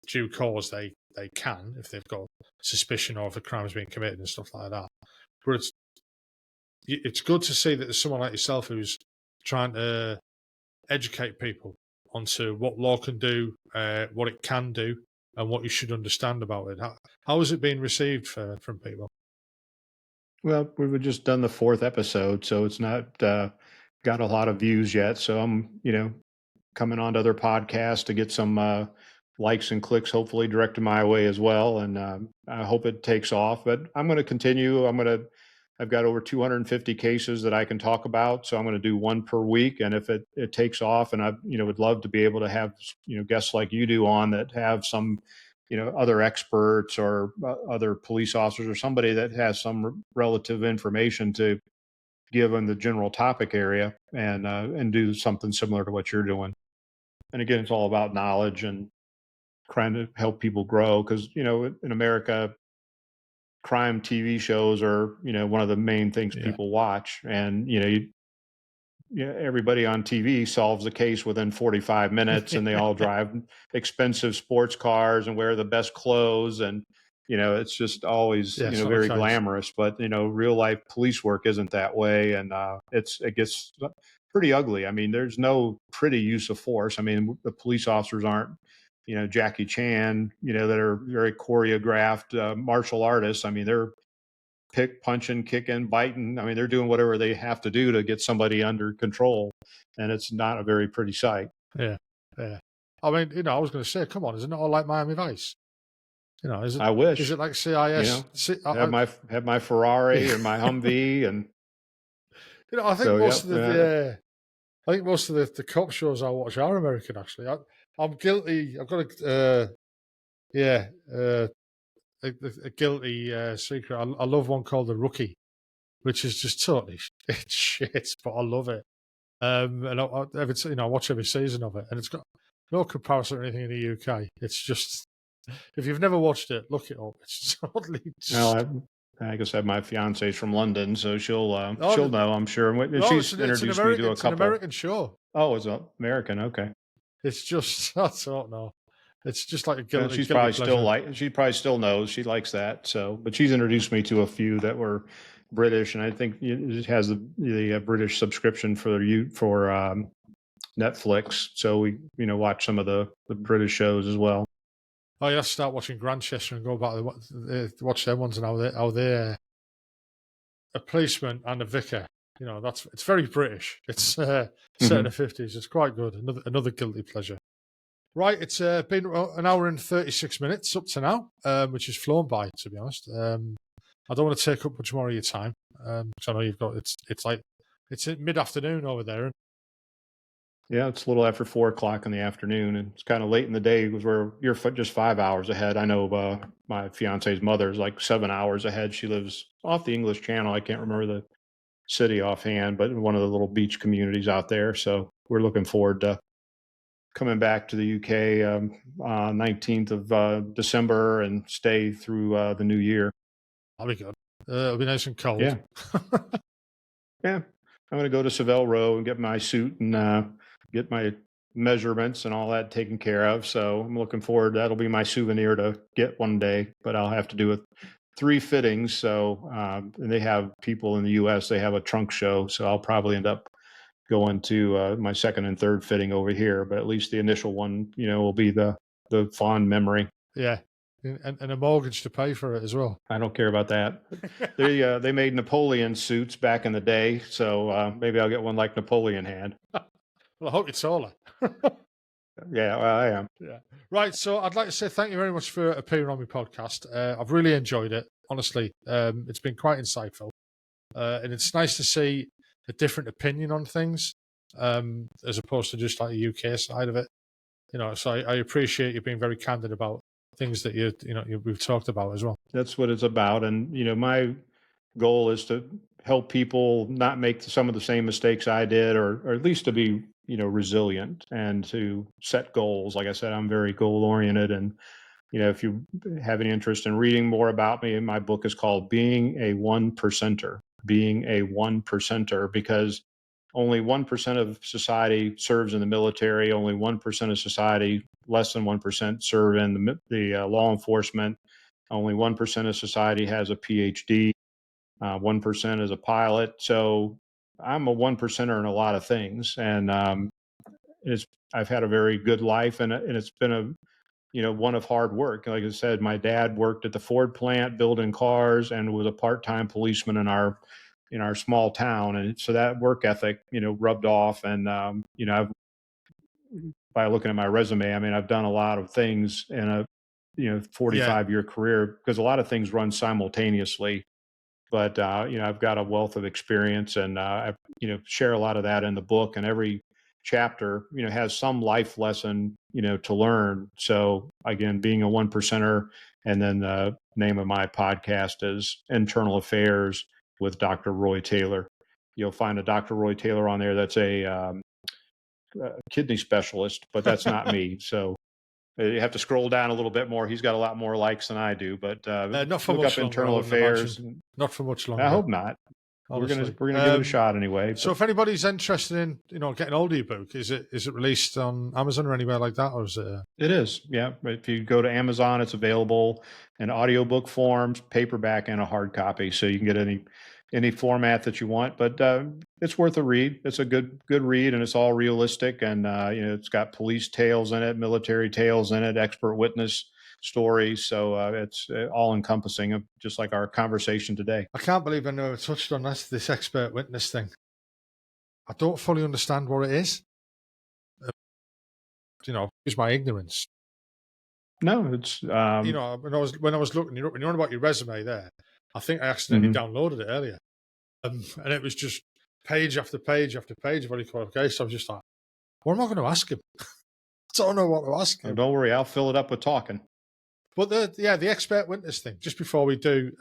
A: due cause they can, if they've got suspicion or if a crime's been committed and stuff like that. But it's good to see that there's someone like yourself who's trying to educate people onto what law can do, what it can do, and what you should understand about it. How has it been received from people?
B: Well, we've just done the fourth episode, so it's not got a lot of views yet. So I'm, coming on to other podcasts to get some likes and clicks, hopefully directed my way as well. And I hope it takes off. But I'm going to continue. I've got over 250 cases that I can talk about, so I'm going to do one per week. And if it takes off, and I, would love to be able to have, guests like you do on that have some, other experts or other police officers or somebody that has some relative information to give on the general topic area, and do something similar to what you're doing. And again, it's all about knowledge and trying to help people grow, because in America, crime TV shows are one of the main things
A: Yeah.
B: people watch, and everybody on TV solves the case within 45 minutes, and they all drive expensive sports cars and wear the best clothes, and it's just always
A: Yeah, it's not the
B: very
A: case.
B: glamorous. But real life police work isn't that way, and it gets pretty ugly. I mean, there's no pretty use of force. I mean, the police officers aren't Jackie Chan, that are very choreographed martial artists. I mean, they're punching, kicking, biting. I mean, they're doing whatever they have to do to get somebody under control, and it's not a very pretty sight.
A: Yeah, yeah. I mean, I was going to say, come on, isn't it all like Miami Vice? Is it?
B: I wish,
A: Is it like CIS?
B: have my Ferrari or my Humvee, and
A: I think
B: so
A: most of
B: yeah.
A: I think most of the cop shows I watch are American. Actually, I'm guilty. I've got a guilty secret. I love one called The Rookie, which is just totally shit, but I love it. And I watch every season of it, and it's got no comparison or anything in the UK. It's just, if you've never watched it, look it up. It's totally just.
B: Well, I guess I have my fiance's from London, so she'll
A: Oh,
B: know, I'm sure. And
A: no,
B: she's introduced me to a
A: It's an
B: couple.
A: American show.
B: Oh, it's American. Okay.
A: It's just I don't know. It's just like a
B: Yeah,
A: guilty pleasure.
B: she probably still knows, she likes that. So, but she's introduced me to a few that were British, and I think it has the British subscription for Netflix. So we watch some of the British shows as well.
A: Oh, you have to start watching Grantchester and go back to watch them ones, and how they a policeman and a vicar. It's very British. It's set in the 50s. It's quite good. Another guilty pleasure. Right, it's been an hour and 36 minutes up to now, which has flown by, to be honest. I don't want to take up much more of your time, because I know you've got it's mid-afternoon over there.
B: Yeah, it's a little after 4 o'clock in the afternoon, and it's kind of late in the day because you're just 5 hours ahead. I know my fiance's mother is like 7 hours ahead. She lives off the English Channel. I can't remember the city offhand, but in one of the little beach communities out there. So we're looking forward to coming back to the UK 19th of December and stay through the new year.
A: That'll be good. It'll be nice and cold.
B: Yeah. Yeah. I'm going to go to Savile Row and get my suit and get my measurements and all that taken care of. So I'm looking forward. That'll be my souvenir to get one day, but I'll have to do it 3 fittings. So, and they have people in the US, they have a trunk show. So I'll probably end up going to my second and third fitting over here, but at least the initial one, will be the fond memory.
A: Yeah. And a mortgage to pay for it as well.
B: I don't care about that. They made Napoleon suits back in the day, so maybe I'll get one like Napoleon had.
A: Well, I hope you're taller.
B: Yeah, well, I am.
A: Yeah. Right. So I'd like to say thank you very much for appearing on my podcast. I've really enjoyed it. Honestly, it's been quite insightful, and it's nice to see a different opinion on things, as opposed to just like the UK side of it. So I appreciate you being very candid about things that we've talked about as well.
B: That's what it's about, and my goal is to help people not make some of the same mistakes I did, or at least to be resilient and to set goals. Like I said, I'm very goal oriented, and if you have any interest in reading more about me, my book is called Being a One Percenter. Being a One Percenter, because only 1% of society serves in the military. Only 1% of society, less than 1%, serve in the law enforcement. Only 1% of society has a PhD. 1% is a pilot. So I'm a 1%er in a lot of things, and I've had a very good life, and it's been one of hard work. Like I said, my dad worked at the Ford plant building cars and was a part-time policeman in our small town, and so that work ethic, rubbed off. And I've by looking at my resume, I mean, I've done a lot of things in a
A: Yeah.
B: 45-year career because a lot of things run simultaneously. But I've got a wealth of experience, and I share a lot of that in the book. And every chapter has some life lesson to learn. So again, being a one percenter, and then the name of my podcast is Internal Affairs with Dr. Roy Taylor. You'll find a Dr. Roy Taylor on there that's a kidney specialist, but that's not me. So you have to scroll down a little bit more. He's got a lot more likes than I do, but
A: Not for
B: look
A: much
B: up
A: longer, I
B: Internal
A: wouldn't imagine.
B: Affairs.
A: Not for much
B: I
A: longer.
B: hope not.
A: Honestly.
B: We're gonna give it a shot anyway.
A: So if anybody's interested in getting hold of your book, is it released on Amazon or anywhere like that, or is it?
B: It is, yeah. If you go to Amazon, it's available in audiobook forms, paperback, and a hard copy. So you can get any format that you want. But it's worth a read. It's a good read, and it's all realistic. And it's got police tales in it, military tales in it, expert witness stories. So it's all encompassing, of just like our conversation today.
A: I can't believe I never touched on this expert witness thing. I don't fully understand what it is. It's my ignorance.
B: No, it's
A: when I was looking you up, when you're on about your resume there, I think I accidentally downloaded it earlier, and it was just page after page after page of any qualifications. So I was just like, what am I going to ask him? I don't know what to ask him.
B: Don't worry, I'll fill it up with talking.
A: But the expert witness thing, just before we do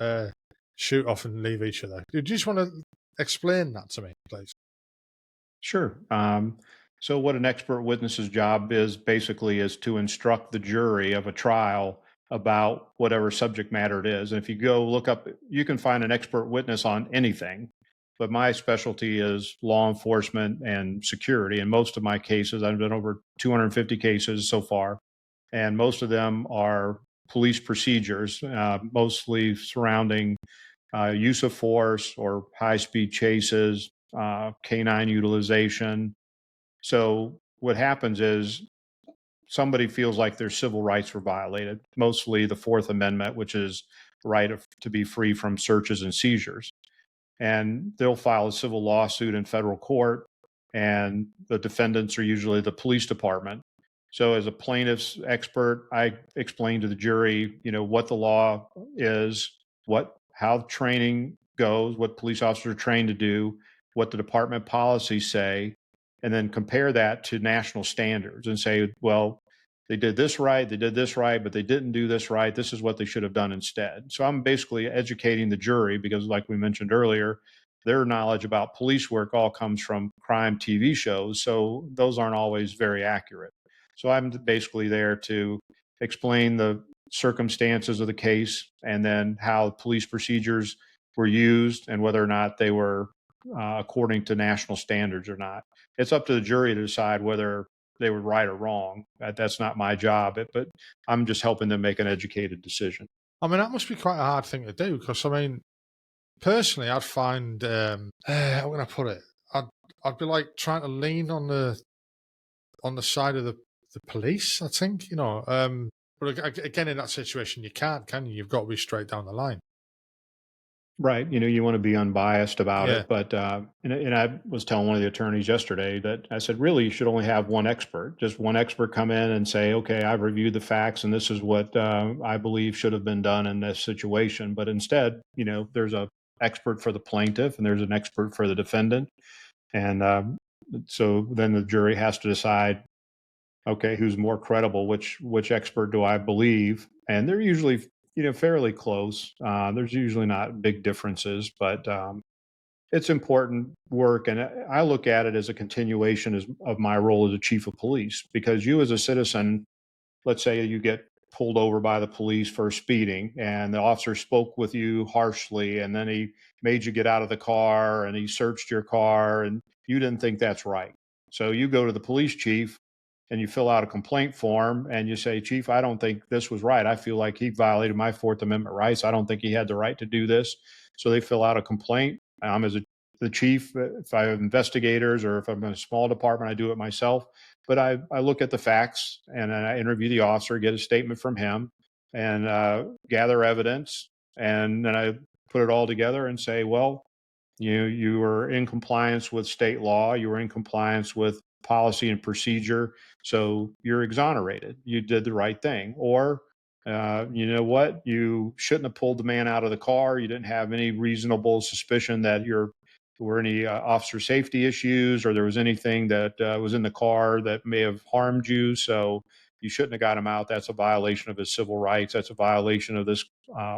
A: shoot off and leave each other, do you just want to explain that to me, please?
B: Sure. So what an expert witness's job is basically is to instruct the jury of a trial about whatever subject matter it is. And if you go look up, you can find an expert witness on anything. But my specialty is law enforcement and security. In most of my cases, I've done over 250 cases so far, and most of them are police procedures, mostly surrounding use of force or high-speed chases, canine utilization. So what happens is somebody feels like their civil rights were violated, mostly the Fourth Amendment, which is the right to be free from searches and seizures. And they'll file a civil lawsuit in federal court, and the defendants are usually the police department. So as a plaintiff's expert, I explain to the jury, what the law is, how training goes, what police officers are trained to do, what the department policies say, and then compare that to national standards and say, well, they did this right, but they didn't do this right. This is what they should have done instead. So I'm basically educating the jury because, like we mentioned earlier, their knowledge about police work all comes from crime TV shows. So those aren't always very accurate. So I'm basically there to explain the circumstances of the case and then how police procedures were used and whether or not they were according to national standards or not. It's up to the jury to decide whether they were right or wrong. That's not my job, but I'm just helping them make an educated decision.
A: I mean, that must be quite a hard thing to do because, I mean, personally, I'd find, how can I put it? I'd be like trying to lean on the side of the police, I think, but again, in that situation, you can't, can you? You've got to be straight down the line.
B: Right. You want to be unbiased about it. But, and I was telling one of the attorneys yesterday that I said, really, you should only have one expert, just one expert come in and say, okay, I've reviewed the facts and this is what I believe should have been done in this situation. But instead, there's a expert for the plaintiff and there's an expert for the defendant. And so then the jury has to decide, okay, who's more credible, which expert do I believe? And they're usually fairly close. There's usually not big differences, but it's important work. And I look at it as a continuation of my role as a chief of police, because you as a citizen, let's say you get pulled over by the police for speeding and the officer spoke with you harshly and then he made you get out of the car and he searched your car and you didn't think that's right. So you go to the police chief and you fill out a complaint form and you say, Chief, I don't think this was right. I feel like he violated my Fourth Amendment rights. I don't think he had the right to do this. So they fill out a complaint. I'm as the chief. If I have investigators or if I'm in a small department, I do it myself. But I look at the facts and I interview the officer, get a statement from him, and gather evidence, and then I put it all together and say, well, you were in compliance with state law, you were in compliance with policy and procedure, so you're exonerated. You did the right thing. Or you know what? You shouldn't have pulled the man out of the car. You didn't have any reasonable suspicion that there were any officer safety issues or there was anything that was in the car that may have harmed you. So you shouldn't have got him out. That's a violation of his civil rights. That's a violation of this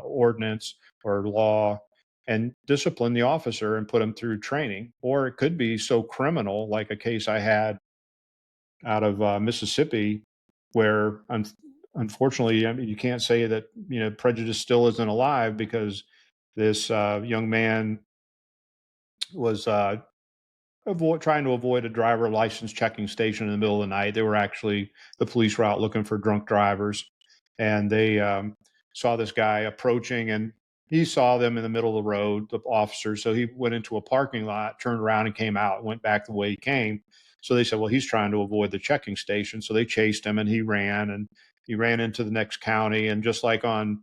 B: ordinance or law, and discipline the officer and put him through training. Or it could be so criminal, like a case I had out of Mississippi, where unfortunately, I mean, you can't say that prejudice still isn't alive, because this young man was trying to avoid a driver license checking station in the middle of the night. They were actually, the police were out looking for drunk drivers, and they saw this guy approaching, and he saw them in the middle of the road, the officers. So he went into a parking lot, turned around, and came out, went back the way he came. So they said, well, he's trying to avoid the checking station. So they chased him, and he ran into the next county. And just like on,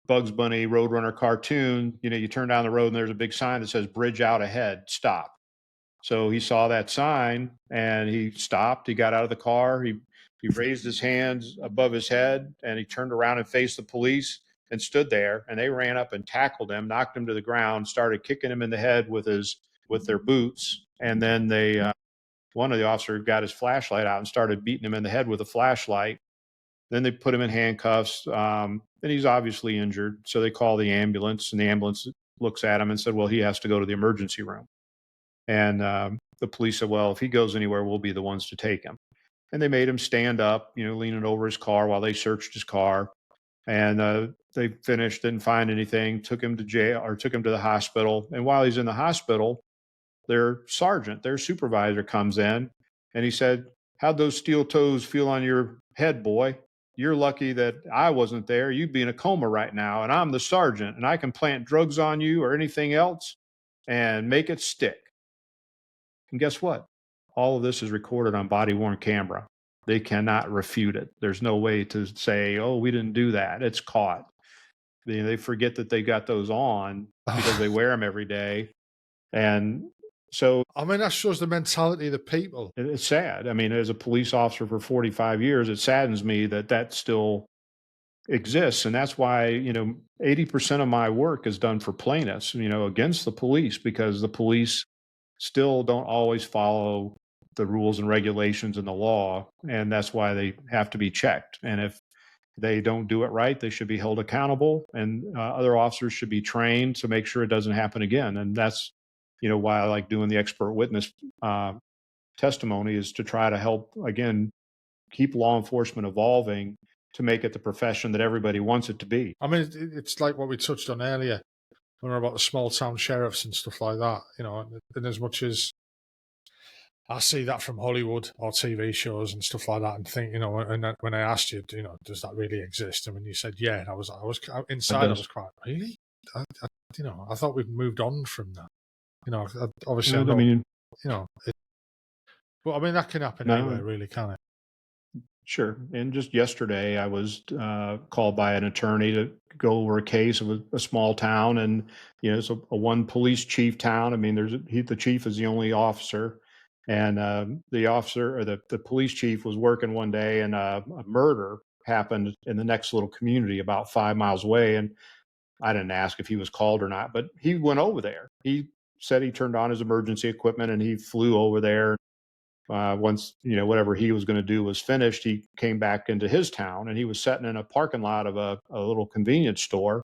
B: Bugs Bunny Roadrunner cartoon, you turn down the road and there's a big sign that says bridge out ahead, stop. So he saw that sign and he stopped. He got out of the car. He raised his hands above his head and he turned around and faced the police and stood there. And they ran up and tackled him, knocked him to the ground, started kicking him in the head with their boots. And then one of the officers got his flashlight out and started beating him in the head with a flashlight. Then they put him in handcuffs. And he's obviously injured. So they call the ambulance, and the ambulance looks at him and said, well, he has to go to the emergency room. And the police said, well, if he goes anywhere, we'll be the ones to take him. And they made him stand up, leaning over his car while they searched his car. And they finished, didn't find anything, took him to jail, or took him to the hospital. And while he's in the hospital, their sergeant, their supervisor, comes in and he said, how'd those steel toes feel on your head, boy? You're lucky that I wasn't there. You'd be in a coma right now. And I'm the sergeant, and I can plant drugs on you or anything else and make it stick. And guess what? All of this is recorded on body-worn camera. They cannot refute it. There's no way to say, oh, we didn't do that. It's caught. They forget that they got those on because they wear them every day. And so,
A: I mean, that shows the mentality of the people.
B: It's sad. I mean, as a police officer for 45 years, it saddens me that still exists. And that's why, 80% of my work is done for plaintiffs, against the police, because the police still don't always follow the rules and regulations and the law. And that's why they have to be checked. And if they don't do it right, they should be held accountable, and other officers should be trained to make sure it doesn't happen again. And that's, why I like doing the expert witness testimony, is to try to help, again, keep law enforcement evolving to make it the profession that everybody wants it to be.
A: I mean, it's like what we touched on earlier, when we were about the small town sheriffs and stuff like that, and as much as I see that from Hollywood or TV shows and stuff like that, and think, and when I asked you, does that really exist? And when you said, yeah, and I was inside, I was quite, really? I thought we'd moved on from that. Obviously, but I mean, that can happen anywhere, really, can it?
B: Sure. And just yesterday, I was called by an attorney to go over a case of a small town, and it's a one police chief town. I mean, the chief is the only officer, and the officer, or the police chief, was working one day, and a murder happened in the next little community about 5 miles away. And I didn't ask if he was called or not, but he went over there. He said he turned on his emergency equipment and he flew over there. Once whatever he was going to do was finished, he came back into his town, and he was sitting in a parking lot of a little convenience store.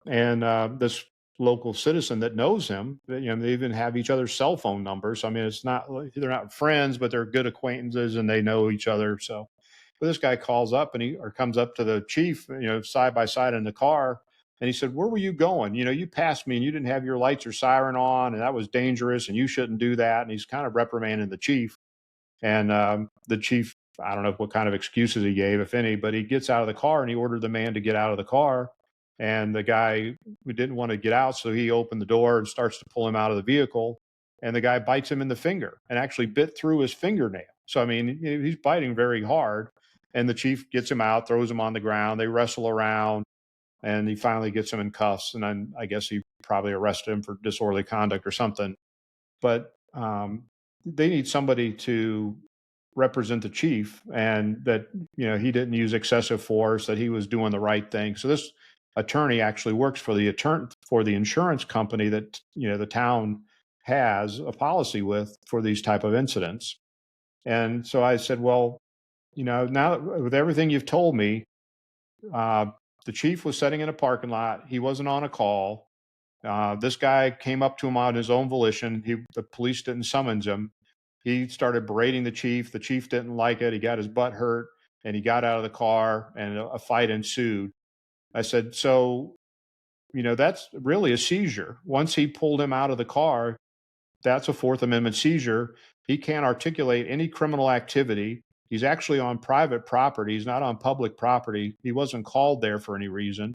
B: And this local citizen that knows him, they even have each other's cell phone numbers. I mean, it's not, they're not friends, but they're good acquaintances and they know each other. So, but this guy calls up or comes up to the chief, side by side in the car. And he said, where were you going? You passed me and you didn't have your lights or siren on, and that was dangerous, and you shouldn't do that. And he's kind of reprimanding the chief. And the chief, I don't know what kind of excuses he gave, if any, but he gets out of the car and he ordered the man to get out of the car. And the guy who didn't want to get out, so he opened the door and starts to pull him out of the vehicle. And the guy bites him in the finger and actually bit through his fingernail. So, I mean, he's biting very hard. And the chief gets him out, throws him on the ground. They wrestle around, and he finally gets him in cuffs. And then I guess he probably arrested him for disorderly conduct or something. But they need somebody to represent the chief, and that he didn't use excessive force, that he was doing the right thing. So this attorney actually works for the insurance company that the town has a policy with for these type of incidents. And so I said, well, now with everything you've told me, the chief was sitting in a parking lot. He wasn't on a call. This guy came up to him on his own volition. The police didn't summons him. He started berating the chief. The chief didn't like it. He got his butt hurt, and he got out of the car, and a fight ensued. I said, so, that's really a seizure. Once he pulled him out of the car, that's a Fourth Amendment seizure. He can't articulate any criminal activity. He's actually on private property. He's not on public property. He wasn't called there for any reason.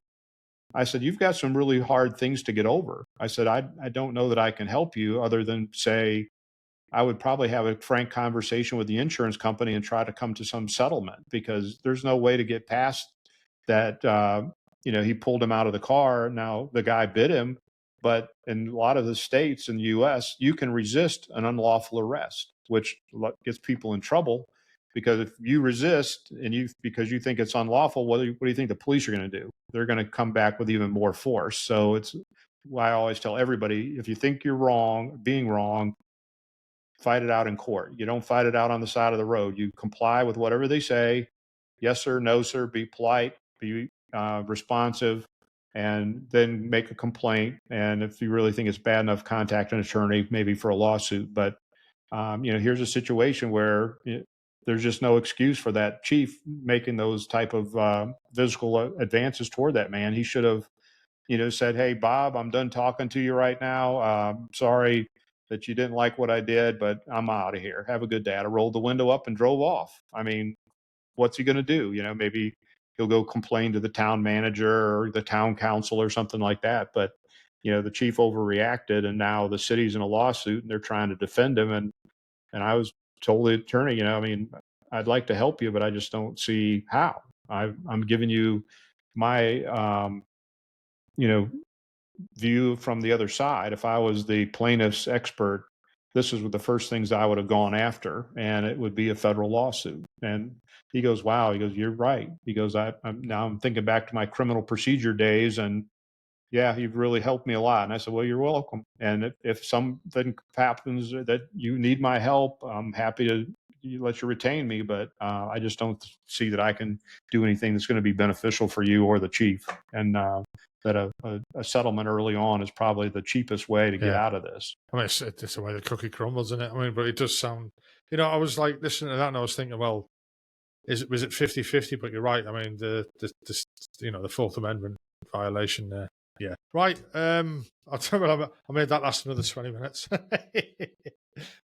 B: I said, you've got some really hard things to get over. I said, I don't know that I can help you other than say, I would probably have a frank conversation with the insurance company and try to come to some settlement, because there's no way to get past that. He pulled him out of the car. Now the guy bit him, but in a lot of the states in the U.S., you can resist an unlawful arrest, which gets people in trouble. Because if you resist because you think it's unlawful, what do you think the police are going to do? They're going to come back with even more force. So it's why I always tell everybody, if you think you're being wrong, fight it out in court. You don't fight it out on the side of the road. You comply with whatever they say. Yes, sir. No, sir. Be polite. Be responsive, and then make a complaint. And if you really think it's bad enough, contact an attorney, maybe for a lawsuit. But here's a situation where there's just no excuse for that chief making those type of physical advances toward that man. He should have, said, "Hey, Bob, I'm done talking to you right now. Sorry that you didn't like what I did, but I'm out of here. Have a good day." I rolled the window up and drove off. I mean, what's he going to do? Maybe he'll go complain to the town manager or the town council or something like that. But, the chief overreacted, and now the city's in a lawsuit and they're trying to defend him. And I was told the attorney, I mean, I'd like to help you, but I just don't see how. I'm giving you my, view from the other side. If I was the plaintiff's expert, this is the first things I would have gone after, and it would be a federal lawsuit. And he goes, "Wow." He goes, "You're right." He goes, I'm thinking back to my criminal procedure days, and yeah, you've really helped me a lot." And I said, "Well, you're welcome. And if something happens that you need my help, I'm happy to let you retain me. But I just don't see that I can do anything that's going to be beneficial for you or the chief. And that a settlement early on is probably the cheapest way to get out of this."
A: I mean, it's the way the cookie crumbles, isn't it? I mean, but it does sound, I was like listening to that and I was thinking, well, was it 50-50? But you're right. I mean, the Fourth Amendment violation there. Yeah. Right. I'll tell you what, I made that last another 20 minutes.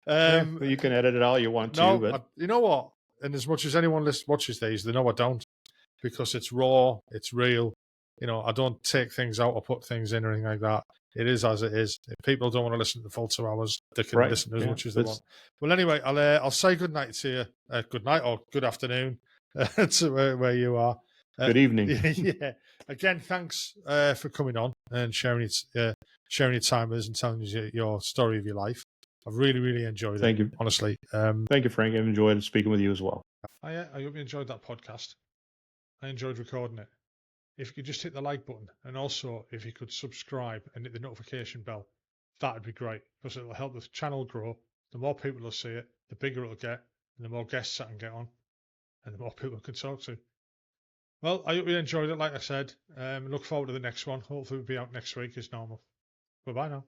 B: Well, you can edit it all you want to.
A: No,
B: But
A: you know what? And as much as anyone watches these, they know I don't, because it's raw, it's real. I don't take things out or put things in or anything like that. It is as it is. If people don't want to listen to the full 2 hours, they can listen as much as they want. Well, anyway, I'll say good night to you. Good night or good afternoon to where you are.
B: Good evening.
A: Yeah. Again, thanks for coming on and sharing your time with us and telling us your story of your life. I've really, really enjoyed it.
B: Thank you.
A: Honestly.
B: Thank you, Frank. I've enjoyed speaking with you as well.
A: I hope you enjoyed that podcast. I enjoyed recording it. If you could just hit the like button, and also if you could subscribe and hit the notification bell, that'd be great, because it'll help the channel grow. The more people will see it, the bigger it'll get, and the more guests I can get on, and the more people can talk to. Well, I hope you enjoyed it, like I said. Look forward to the next one. Hopefully we'll be out next week as normal. Bye-bye now.